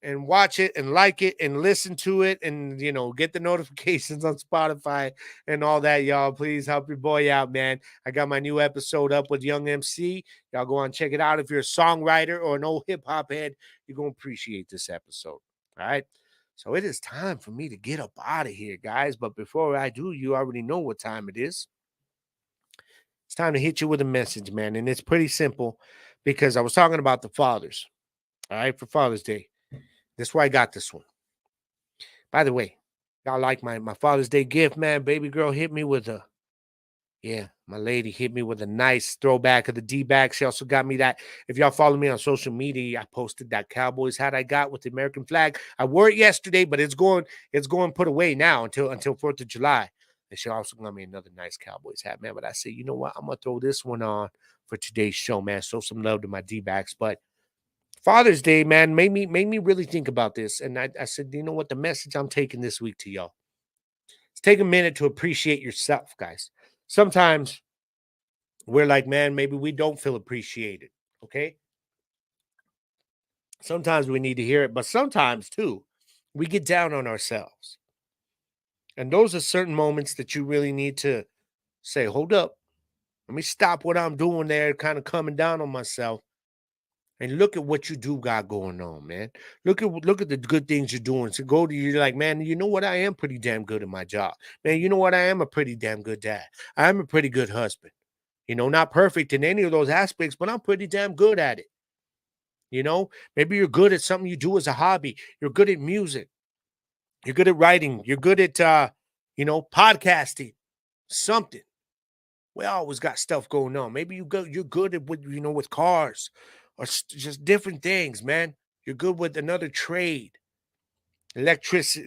and watch it and like it and listen to it and, get the notifications on Spotify and all that, y'all. Please help your boy out, man. I got my new episode up with Young MC. Y'all go on and check it out. If you're a songwriter or an old hip-hop head, you're going to appreciate this episode, all right? So it is time for me to get up out of here, guys. But before I do, you already know what time it is. It's time to hit you with a message, man. And it's pretty simple because I was talking about the fathers, all right, for Father's Day. That's why I got this one. By the way, y'all like my Father's Day gift, man. Baby girl hit me with my lady hit me with a nice throwback of the D-back. She also got me that. If y'all follow me on social media, I posted that Cowboys hat I got with the American flag. I wore it yesterday, but it's going put away now until 4th of July. And she also got me another nice Cowboys hat, man. But I said, you know what? I'm going to throw this one on for today's show, man. Show some love to my D-backs. But Father's Day, man, made me really think about this. And I said, you know what? The message I'm taking this week to y'all is take a minute to appreciate yourself, guys. Sometimes we're like, man, maybe we don't feel appreciated, okay? Sometimes we need to hear it, but sometimes, too, we get down on ourselves. And those are certain moments that you really need to say, hold up. Let me stop what I'm doing there, kind of coming down on myself. And look at what you do got going on, man. Look at the good things you're doing. So go to you like, man, you know what? I am pretty damn good at my job. Man, you know what? I am a pretty damn good dad. I am a pretty good husband. You know, not perfect in any of those aspects, but I'm pretty damn good at it. You know, maybe you're good at something you do as a hobby. You're good at music. You're good at writing. You're good at, podcasting. Something. We always got stuff going on. Maybe you're good at with cars or just different things, man. You're good with another trade, electrics,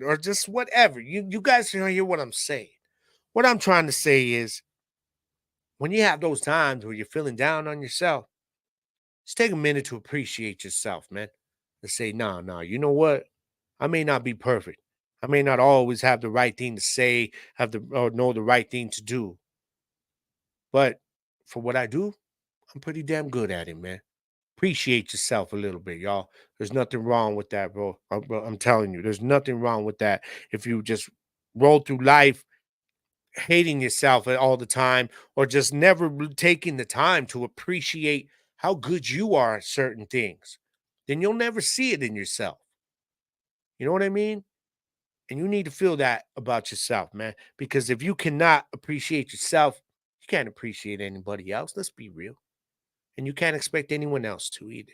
or just whatever. You guys can hear what I'm saying. What I'm trying to say is, when you have those times where you're feeling down on yourself, just take a minute to appreciate yourself, man. And say, no, you know what? I may not be perfect. I may not always have the right thing to say, or know the right thing to do. But for what I do, I'm pretty damn good at it, man. Appreciate yourself a little bit, y'all. There's nothing wrong with that, bro. I'm telling you, there's nothing wrong with that. If you just roll through life hating yourself all the time, or just never taking the time to appreciate how good you are at certain things, then you'll never see it in yourself. You know what I mean? And you need to feel that about yourself, man. Because if you cannot appreciate yourself, you can't appreciate anybody else. Let's be real. And you can't expect anyone else to either.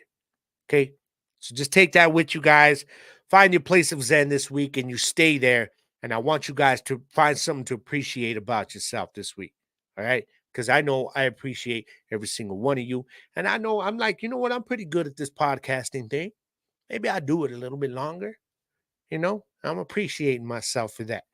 Okay? So just take that with you guys. Find your place of Zen this week and you stay there. And I want you guys to find something to appreciate about yourself this week. All right? Because I know I appreciate every single one of you. And I know I'm like, you know what? I'm pretty good at this podcasting thing. Maybe I'll do it a little bit longer. You know, I'm appreciating myself for that.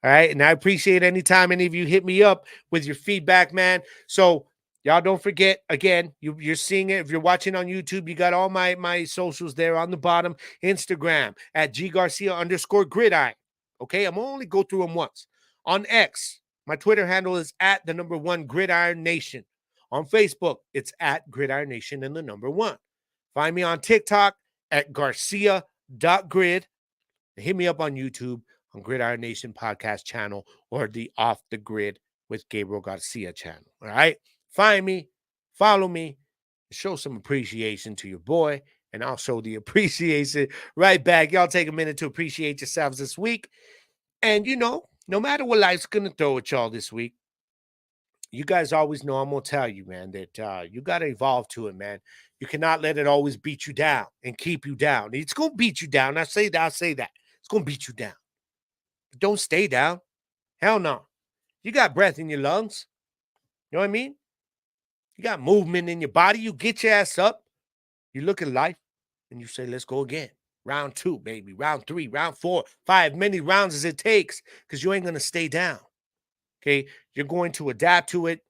All right. And I appreciate any time any of you hit me up with your feedback, man. So y'all don't forget, again, you're seeing it. If you're watching on YouTube, you got all my socials there on the bottom. Instagram at @GGarcia_gridiron. Okay. I'm only go through them once. On X, my Twitter handle is @1 Gridiron Nation. On Facebook, it's @Gridiron Nation and the number 1. Find me on TikTok at Garcia.grid. Hit me up on YouTube on Gridiron Nation podcast channel or the Off the Grid with Gabriel Garcia channel. All right. Find me, follow me, show some appreciation to your boy, and I'll show the appreciation right back. Y'all take a minute to appreciate yourselves this week. And, no matter what life's going to throw at y'all this week, you guys always know I'm going to tell you, man, that you got to evolve to it, man. You cannot let it always beat you down and keep you down. It's going to beat you down. I'll say that. It's going to beat you down. But don't stay down. Hell no. You got breath in your lungs. You know what I mean? You got movement in your body. You get your ass up. You look at life and you say, let's go again. Round 2, baby. Round 3, round 4, 5, many rounds as it takes, because you ain't going to stay down. Okay? You're going to adapt to it.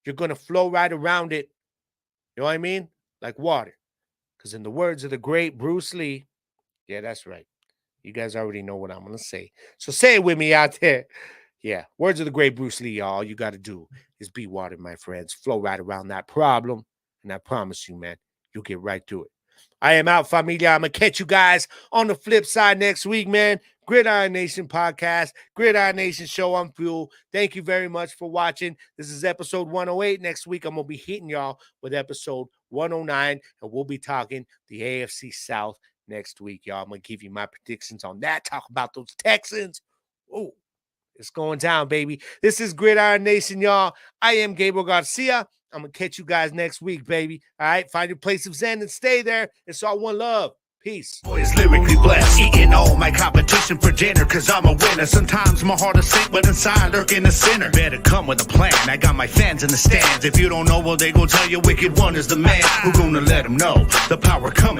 You're going to flow right around it. You know what I mean? Like water. Because in the words of the great Bruce Lee, yeah, that's right. You guys already know what I'm going to say. So say it with me out there. Yeah, words of the great Bruce Lee, y'all. All you got to do is be water, my friends. Flow right around that problem. And I promise you, man, you'll get right through it. I am out, familia. I'm going to catch you guys on the flip side next week, man. Gridiron Nation podcast, Gridiron Nation show on Fuel. Thank you very much for watching. This is episode 108. Next week, I'm going to be hitting y'all with episode 109, and we'll be talking the AFC South next week, y'all. I'm going to give you my predictions on that. Talk about those Texans. Oh, it's going down, baby. This is Gridiron Nation, y'all. I am Gabriel Garcia. I'm going to catch you guys next week, baby. All right? Find your place of Zen and stay there. It's all one love. Peace. Boys lyrically blessed, eating all my competition for dinner, cause I'm a winner. Sometimes my heart is sick, but inside lurking a sinner. Better come with a plan, I got my fans in the stands. If you don't know, well, they gon' tell you Wicked One is the man. Who gonna let them know the power coming?